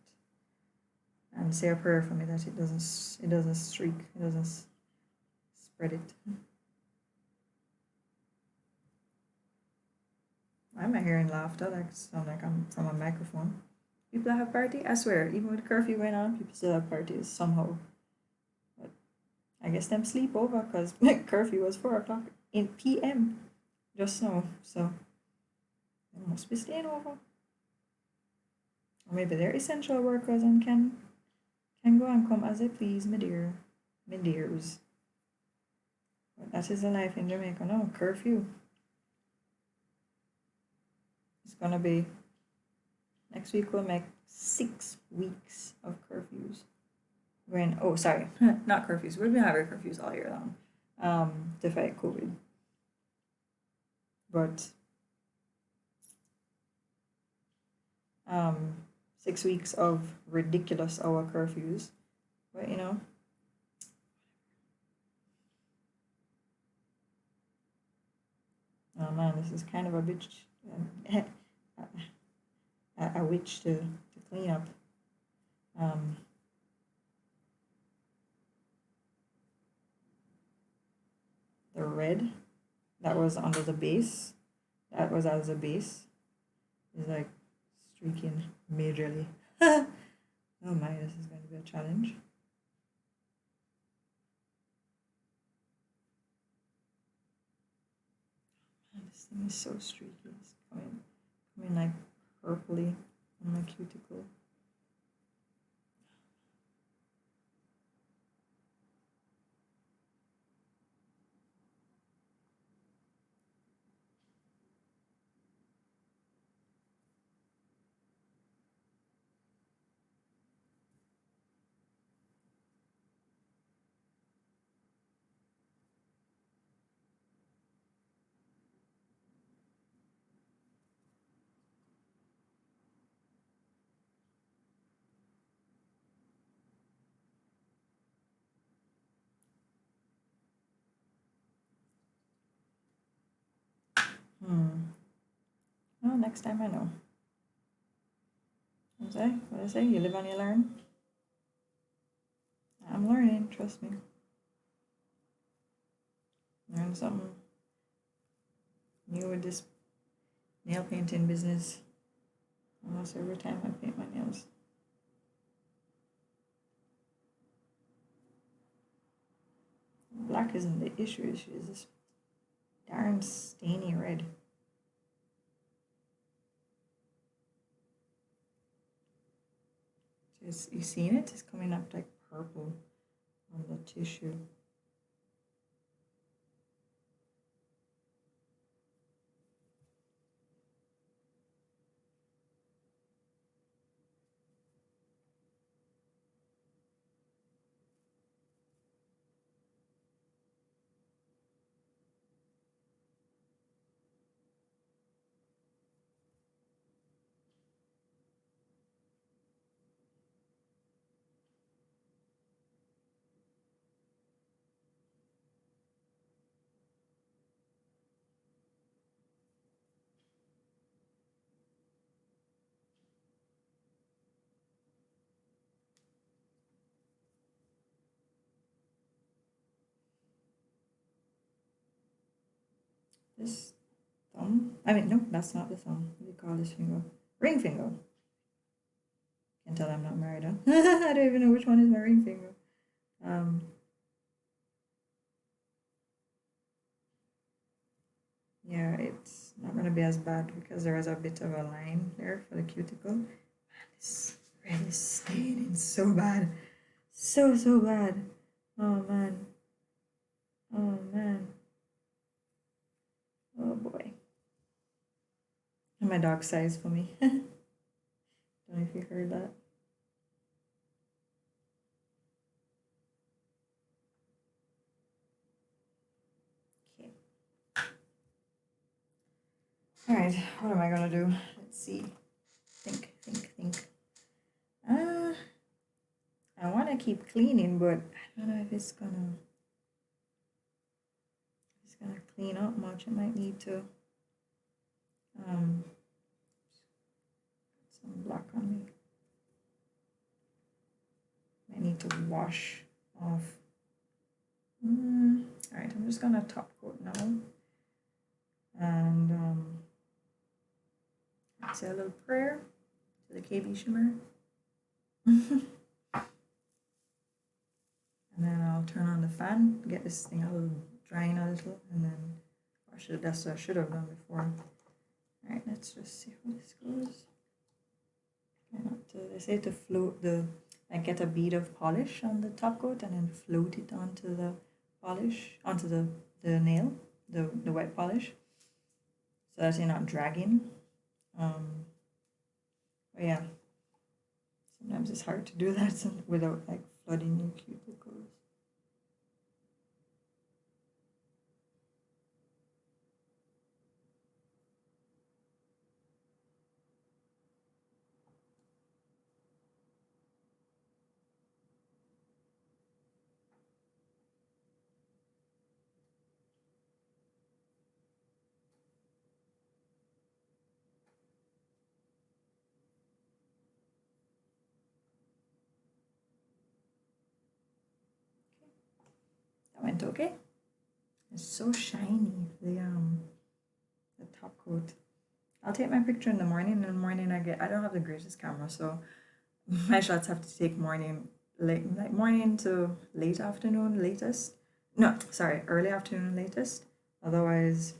And say a prayer for me that it doesn't streak, it doesn't spread it. Why am I hearing laughter? Like sound like I'm from a microphone. People that have party, I swear, even with curfew going on, people still have parties somehow. But I guess them sleep over because curfew was 4 o'clock in PM just now, so they must be staying over. Or maybe they're essential workers and can go and come as they please, my dears. But that is the life in Jamaica now, curfew. It's gonna be, next week we'll make 6 weeks of curfews. Not curfews, we'll be having curfews all year long to fight COVID. But 6 weeks of ridiculous hour curfews. But you know, oh man, this is kind of a bitch. A witch to clean up. The red that was under the base, that was as a base, is like streaking majorly. Oh my, this is going to be a challenge. Man, this thing is so streaky. It's coming like purpley on my cuticle. Well, next time I know. What I say? You live and you learn. I'm learning, trust me. Learn something new with this nail painting business almost every time I paint my nails. Black isn't the issue. Is this darn stainy red. You seen it? It's coming up like purple on the tissue. this thumb. I mean, no, that's not the thumb. What do you call this finger? Ring finger. Can tell I'm not married, huh? I don't even know which one is my ring finger. Yeah, it's not gonna be as bad because there was a bit of a line there for the cuticle. Man, this red is staining so bad. So bad. Oh man. Oh man. Oh boy. And my dog sighs for me. Don't know if you heard that. Okay. Alright, what am I gonna do? Let's see. Think. I wanna keep cleaning, but I don't know if it's gonna clean up much. I might need to put some black on me. I need to wash off. Alright, I'm just gonna top coat now. And say a little prayer to the KBShimmer. And then I'll turn on the fan, get this thing a little drying a little, and then that's what I should have done before. Alright, let's just see how this goes. They say to float like get a bead of polish on the top coat and then float it onto the polish, onto the nail, the wet polish, so that you're not dragging. But yeah, sometimes it's hard to do that without like flooding your cuticles. That went okay. It's so shiny, the top coat. I'll take my picture in the morning. In the morning I don't have the greatest camera, so my shots have to take morning to late afternoon latest. No, sorry, early afternoon latest. Otherwise,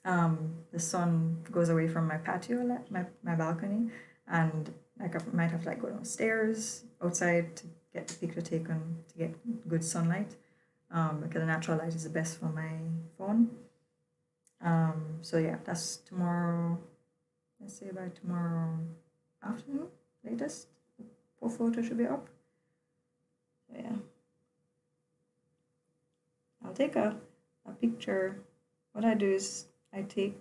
the sun goes away from my patio, my balcony, and like I might have to like go downstairs outside to get the picture taken to get good sunlight. Because the natural light is the best for my phone. So yeah, that's tomorrow. Let's say by tomorrow afternoon latest. The photo should be up. So yeah, I'll take a picture. What I do is I take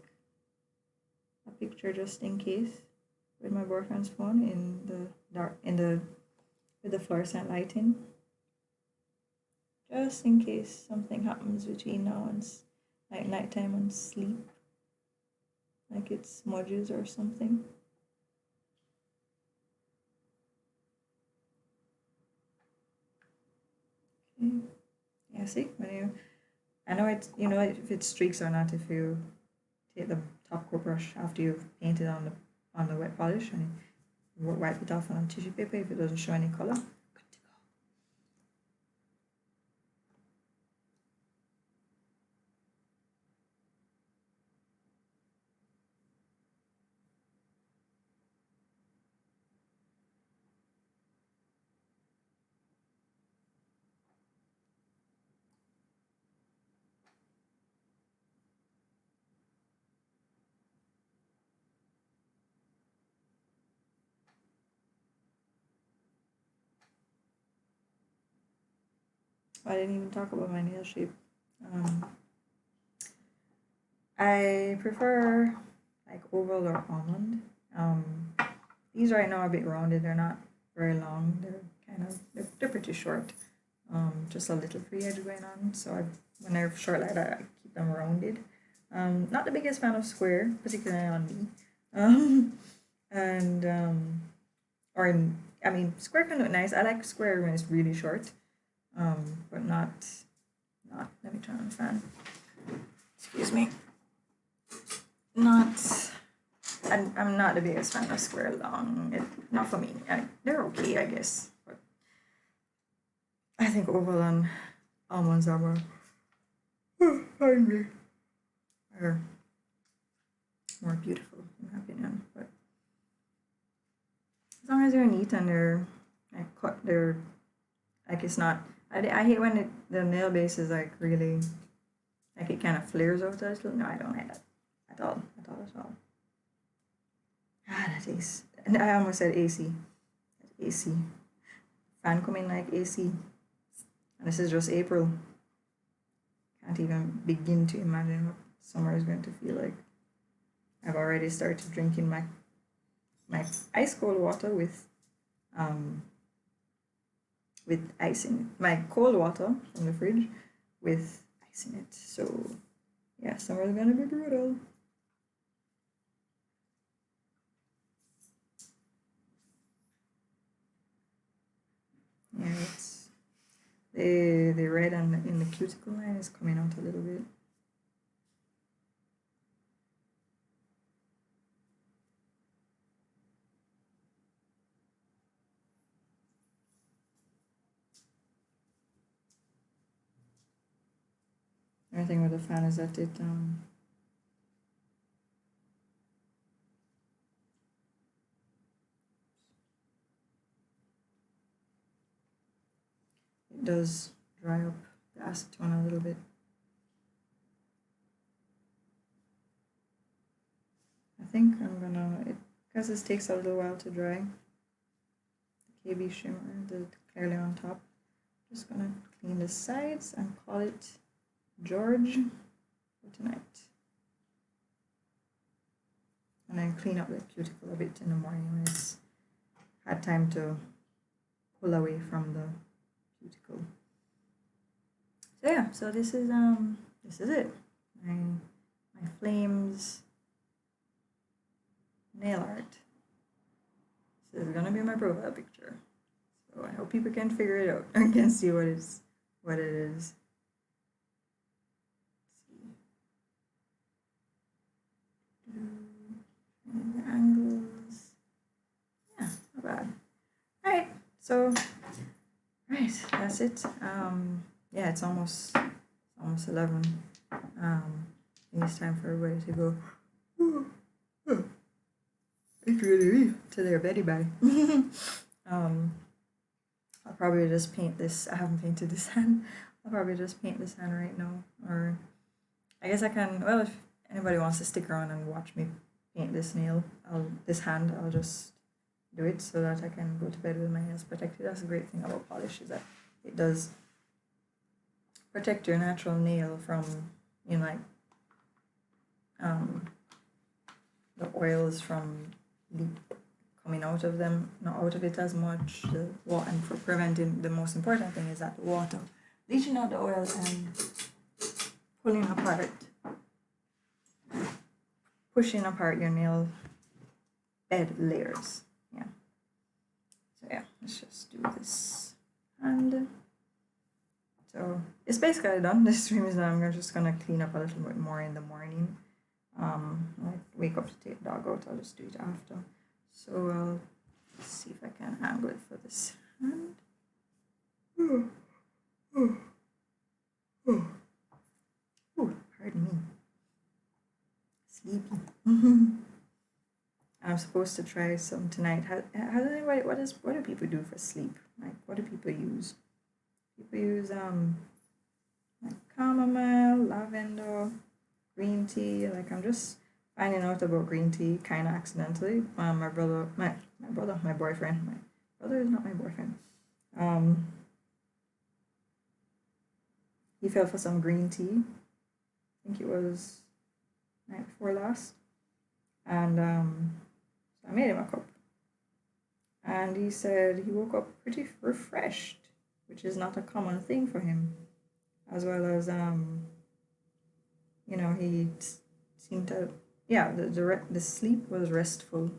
a picture just in case with my boyfriend's phone in the dark with the fluorescent lighting. Just in case something happens between now and like nighttime and sleep, like it smudges or something. Okay. Yeah, see, I know it. You know if it streaks or not if you take the top coat brush after you've painted on the wet polish and wipe it off on tissue paper if it doesn't show any color. I didn't even talk about my nail shape. I prefer like oval or almond. These right now are a bit rounded. They're not very long. They're pretty short. Just a little free edge going on. So when they're short like that, I keep them rounded. Not the biggest fan of square, particularly on me. I mean, square can look nice. I like square when it's really short. But not. Let me turn on the fan. excuse me, not, I'm not the biggest fan of square long. Not for me. They're okay, I guess. But I think oval and almonds are more, pardon me, are more beautiful in my opinion. But as long as they're neat and they're like cut, they're like it's not. I hate when the nail base is like really, like it kind of flares out a little. No, I don't like that at all, at all, at all. Ah, that is. And I almost said AC. AC. Fan coming like AC. And this is just April. Can't even begin to imagine what summer is going to feel like. I've already started drinking my ice cold water with ice in it. My cold water from the fridge with ice in it. So yeah, summer is gonna be brutal. Yeah, it's the red in the cuticle line is coming out a little bit. The thing with the fan is that it does dry up the acetone a little bit. I think I'm gonna, because this takes a little while to dry, the KBShimmer, the Clearly on top, just gonna clean the sides and call it George for tonight. And then clean up the cuticle a bit in the morning when it's had time to pull away from the cuticle. So yeah, so this is it. My flames nail art. This is gonna be my profile picture. So I hope people can figure it out and can see what it is. Let's see. And the angles. Yeah, not bad. Alright, so that's it. Yeah, it's almost 11. I think it's time for everybody to go. It's really to their beddy bye. I'll probably just paint this. I haven't painted this hand. I'll probably just paint this hand right now. Or I guess I can, well, if anybody wants to stick around and watch me paint this nail, this hand, I'll just do it so that I can go to bed with my nails protected. That's a great thing about polish, is that it does protect your natural nail from, you know, like the oils from coming out of them, not out of it as much. And for preventing, the most important thing is that the water leaching out the oil and pulling apart, pushing apart your nail bed layers. Yeah. So yeah, let's just do this. And so it's basically done. This stream is done. I'm just gonna clean up a little bit more in the morning. Like wake up to take the dog out. I'll just do it after. So I'll see if I can angle it for this hand. Pardon me. Sleepy. I'm supposed to try some tonight. Has anybody? What do people do for sleep? Like, what do people use? People use like chamomile, lavender, green tea. Like, I'm just finding out about green tea kind of accidentally. My boyfriend. My brother is not my boyfriend. He fell for some green tea. I think it was night before last, and so I made him a cup. And he said he woke up pretty refreshed, which is not a common thing for him. As well as you know, he seemed to, yeah, the sleep was restful.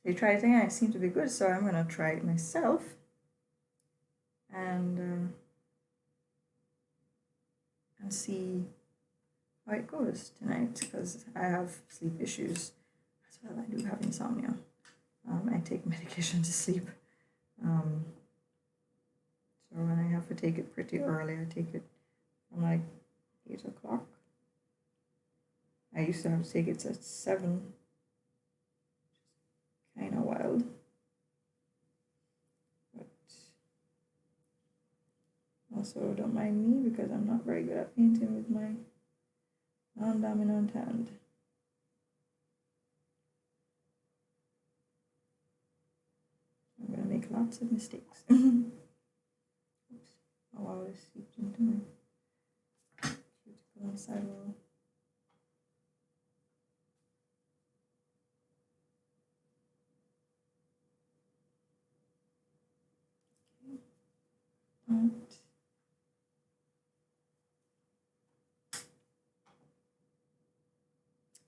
So he tried it and it seemed to be good, so I'm gonna try it myself. And see how it goes tonight because I have sleep issues as well. I do have insomnia. I take medication to sleep. So when I have to take it pretty early, I take it from like 8 o'clock. I used to have to take it at 7. Kind of wild. But also don't mind me because I'm not very good at painting with my non-dominant hand. I'm going to make lots of mistakes. Oops. Oh wow, this seeped into my cuticle on the sidewall. And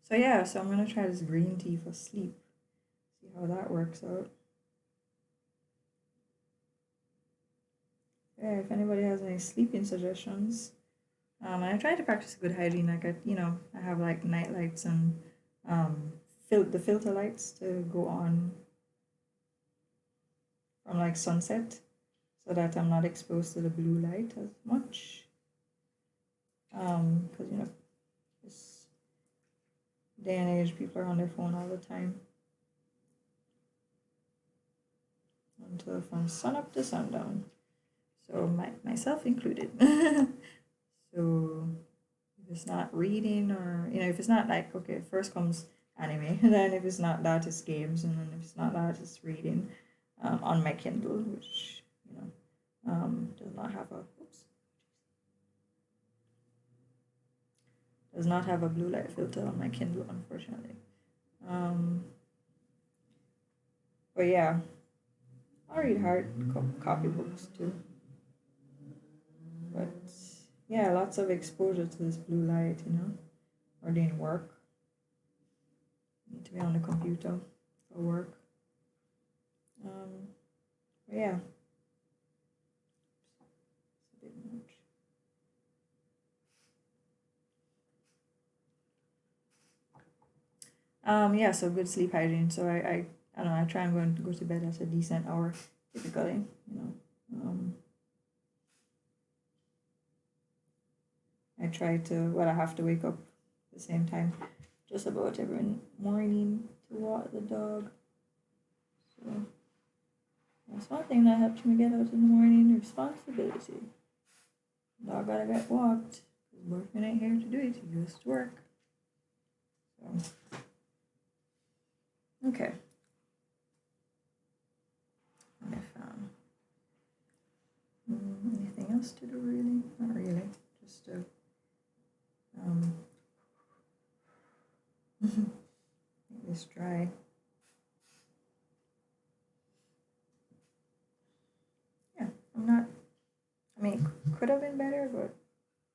so yeah, so I'm going to try this green tea for sleep. See how that works out. Yeah, if anybody has any sleeping suggestions. And I try to practice good hygiene. Like I have like night lights and the filter lights to go on from like sunset, so that I'm not exposed to the blue light as much. Because this day and age, people are on their phone all the time. Until from sun up to sundown. So myself included. So if it's not reading or, if it's not like, okay, first comes anime, and then if it's not that, it's games, and then if it's not that, it's reading on my Kindle, which, does not have a blue light filter on my Kindle, unfortunately. But yeah, I read hard copy books too. But yeah, lots of exposure to this blue light, or doing work. Need to be on the computer for work. But yeah, it's a bit much. Yeah, so good sleep hygiene. So I don't know, I try and go to bed at a decent hour, typically, I try to, I have to wake up at the same time, just about every morning to walk the dog. So that's one thing that helps me get out in the morning, responsibility. Dog gotta get walked, because boyfriend ain't here to do it, he goes to work. So, okay. And if, anything else to do, really? Not really, just to, make this dry. Yeah, could have been better, but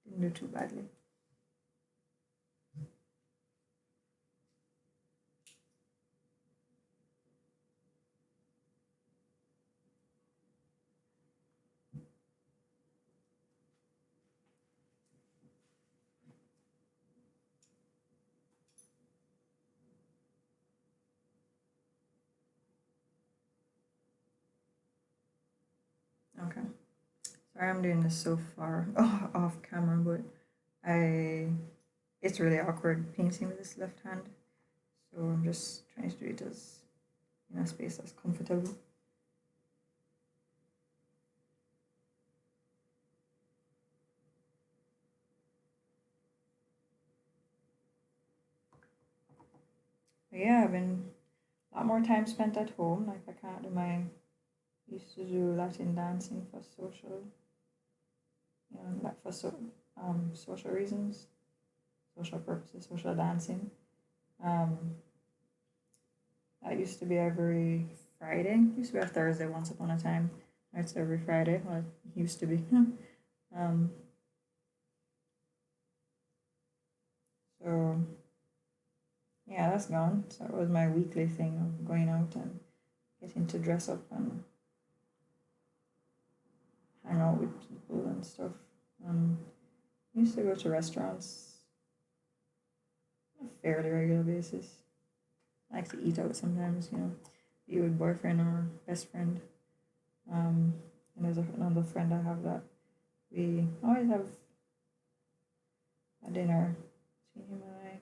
didn't do too badly. Okay. Sorry, I'm doing this so far off camera, but it's really awkward painting with this left hand. So I'm just trying to do it as in a space that's comfortable. But yeah, I've been a lot more time spent at home. Like I can't do used to do Latin dancing for social, like for social reasons, social purposes, social dancing. That used to be every Friday. It used to be a Thursday once upon a time. Now it's every Friday. Well, it used to be. So yeah, that's gone. So it was my weekly thing of going out and getting to dress up and hang out with people and stuff. Used to go to restaurants fairly regular basis. I like to eat out sometimes, be with boyfriend or best friend. And there's another friend I have that we always have a dinner between him and I,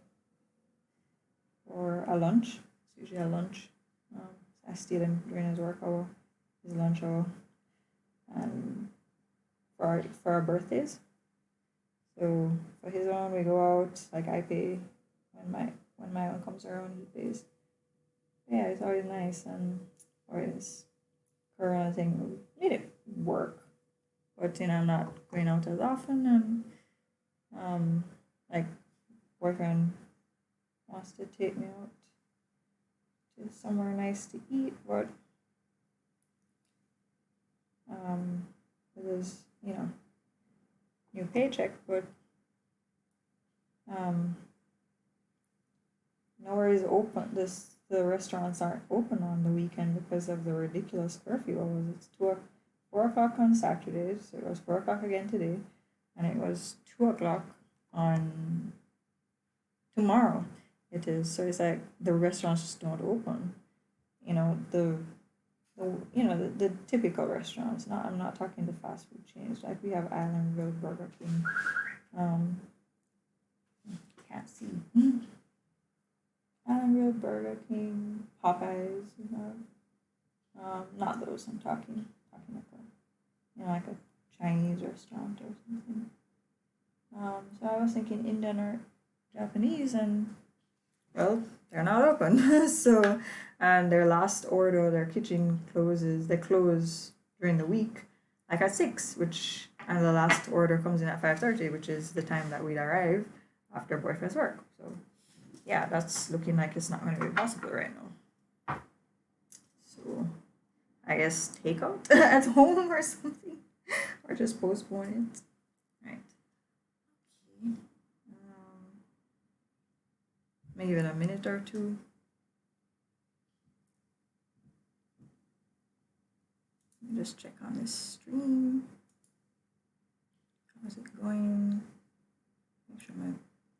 or a lunch. It's usually a lunch. I steal him during his work hour, his lunch hour, and for our birthdays. So for his own, we go out. Like I pay when my own comes around, he pays. Yeah, it's always nice, and or this Corona thing made it work, but I'm not going out as often, and like boyfriend wants to take me out to somewhere nice to eat, but with his new paycheck, but nowhere is open. The restaurants aren't open on the weekend because of the ridiculous curfew. It's 4 o'clock on Saturdays. So it was 4 o'clock again today, and it was 2 o'clock on tomorrow. It is, so it's like the restaurants just don't open. The typical restaurants. I'm not talking the fast food chains. Like we have Island Road Burger King. Can't see. Island Road Burger King, Popeyes. Not those. I'm talking like a Chinese restaurant or something. So I was thinking Indian or Japanese, and well, they're not open. So, and their last order, their kitchen closes. They close during the week, like at 6, and the last order comes in at 5:30, which is the time that we'd arrive after boyfriend's work. So, yeah, that's looking like it's not going to be possible right now. So, I guess takeout at home or something, or just postpone it. Right. Okay. Maybe in a minute or two. Just check on this stream. How's it going? Make sure my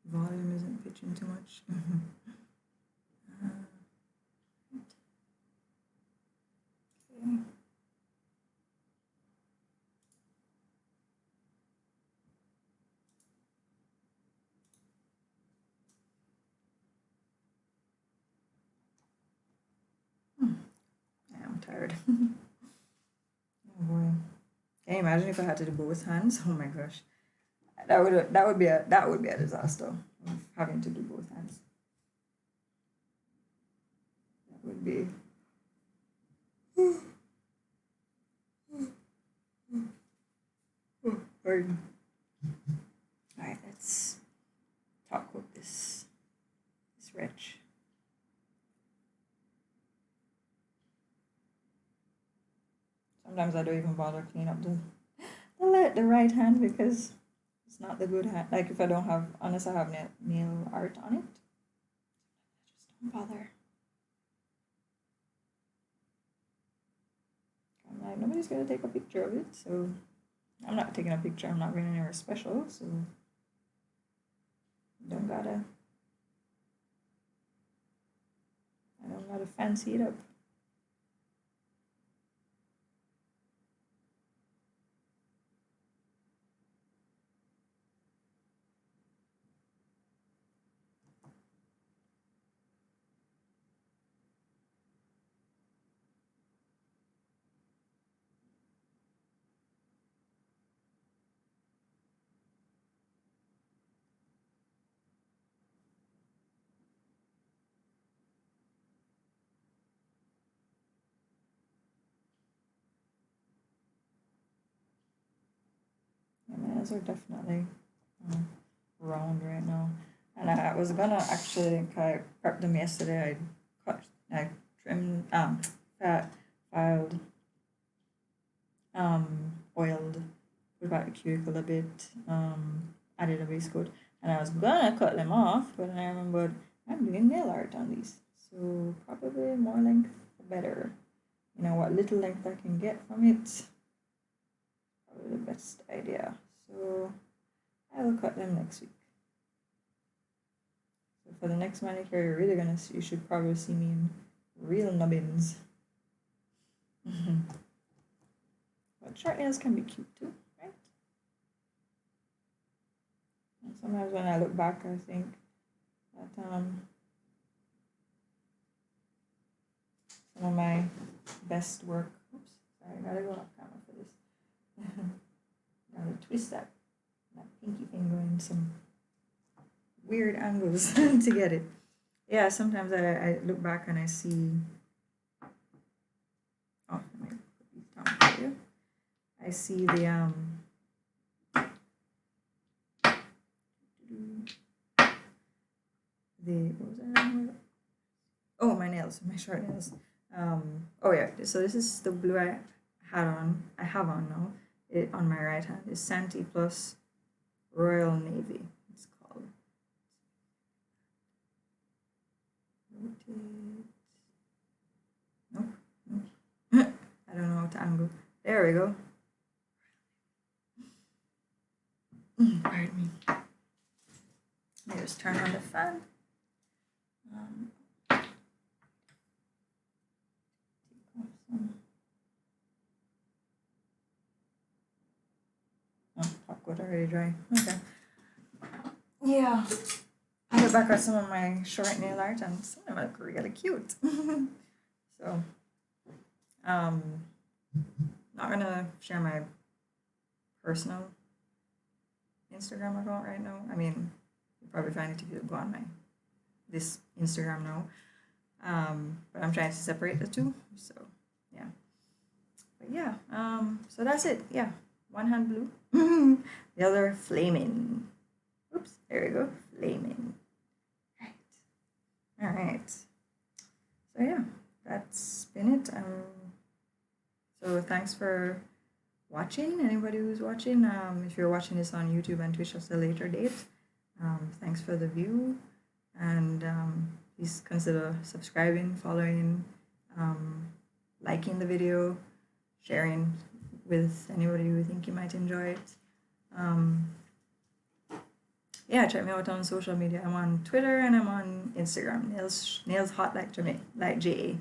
volume isn't pitching too much. Okay. I'm tired. Oh boy. Can you imagine if I had to do both hands? Oh my gosh. That would be a disaster of having to do both hands. That would be pardon. Alright, let's talk with this wretch. Sometimes I don't even bother clean up the right hand because it's not the good hand. Like if I don't have, unless I have nail art on it, I just don't bother. I'm like, nobody's gonna take a picture of it, so I'm not taking a picture. I'm not going anywhere special, so I don't gotta fancy it up. My nails are definitely round right now. And I was gonna actually, I prepped them yesterday. I trimmed, filed, oiled, put back the cuticle a bit, added a base coat, and I was gonna cut them off, but then I remembered I'm doing nail art on these, so probably more length the better. What little length I can get from it, probably the best idea. So I will cut them next week. So for the next manicure, you're really gonna you should probably see me in real nubbins. But short nails can be cute too, right? And sometimes when I look back, I think that some of my best work. Oops, sorry, I gotta go off camera for this. Gotta twist that pinky finger in some weird angles to get it. Yeah, sometimes I look back and I see. Oh, let me put these down for you. I see the what was that? Oh, my nails, my short nails. Oh yeah. So this is the blue I have on now. On my right hand is Santee Plus Royal Navy. It's called. Rotate. Nope. I don't know how to angle. There we go. Pardon me. Let me just turn on the fan. Oh, top coat already dry. Okay. Yeah. I look back at some of my short nail art and some of them look really cute. So, not gonna share my personal Instagram account right now. I mean, you'll probably find it if you go on this Instagram now. But I'm trying to separate the two. So, yeah. But yeah, so that's it. Yeah. One hand blue, the other flaming. Oops, there we go, flaming. All right. So yeah, that's been it. So thanks for watching. Anybody who's watching, if you're watching this on YouTube and Twitch at a later date, thanks for the view, and please consider subscribing, following, liking the video, sharing with anybody who think you might enjoy it. Yeah, check me out on social media. I'm on Twitter and I'm on Instagram. Nails hot like Jamaica, like JA,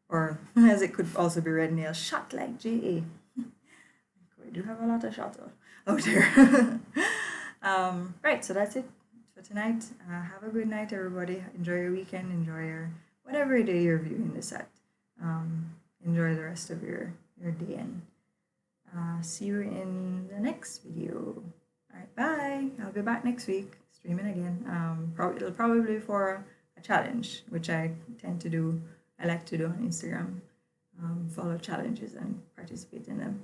or as it could also be read, nails shot like JA. We do have a lot of shots out there. Right, so that's it for tonight. Have a good night, everybody. Enjoy your weekend. Enjoy your whatever day you're viewing this at. Enjoy the rest of your day, and see you in the next video. All right, bye. I'll be back next week, streaming again. It'll probably be for a challenge, which I tend to do. I like to do on Instagram. Follow challenges and participate in them.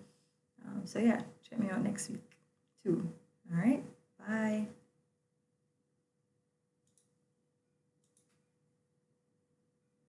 So yeah, check me out next week too. All right, bye.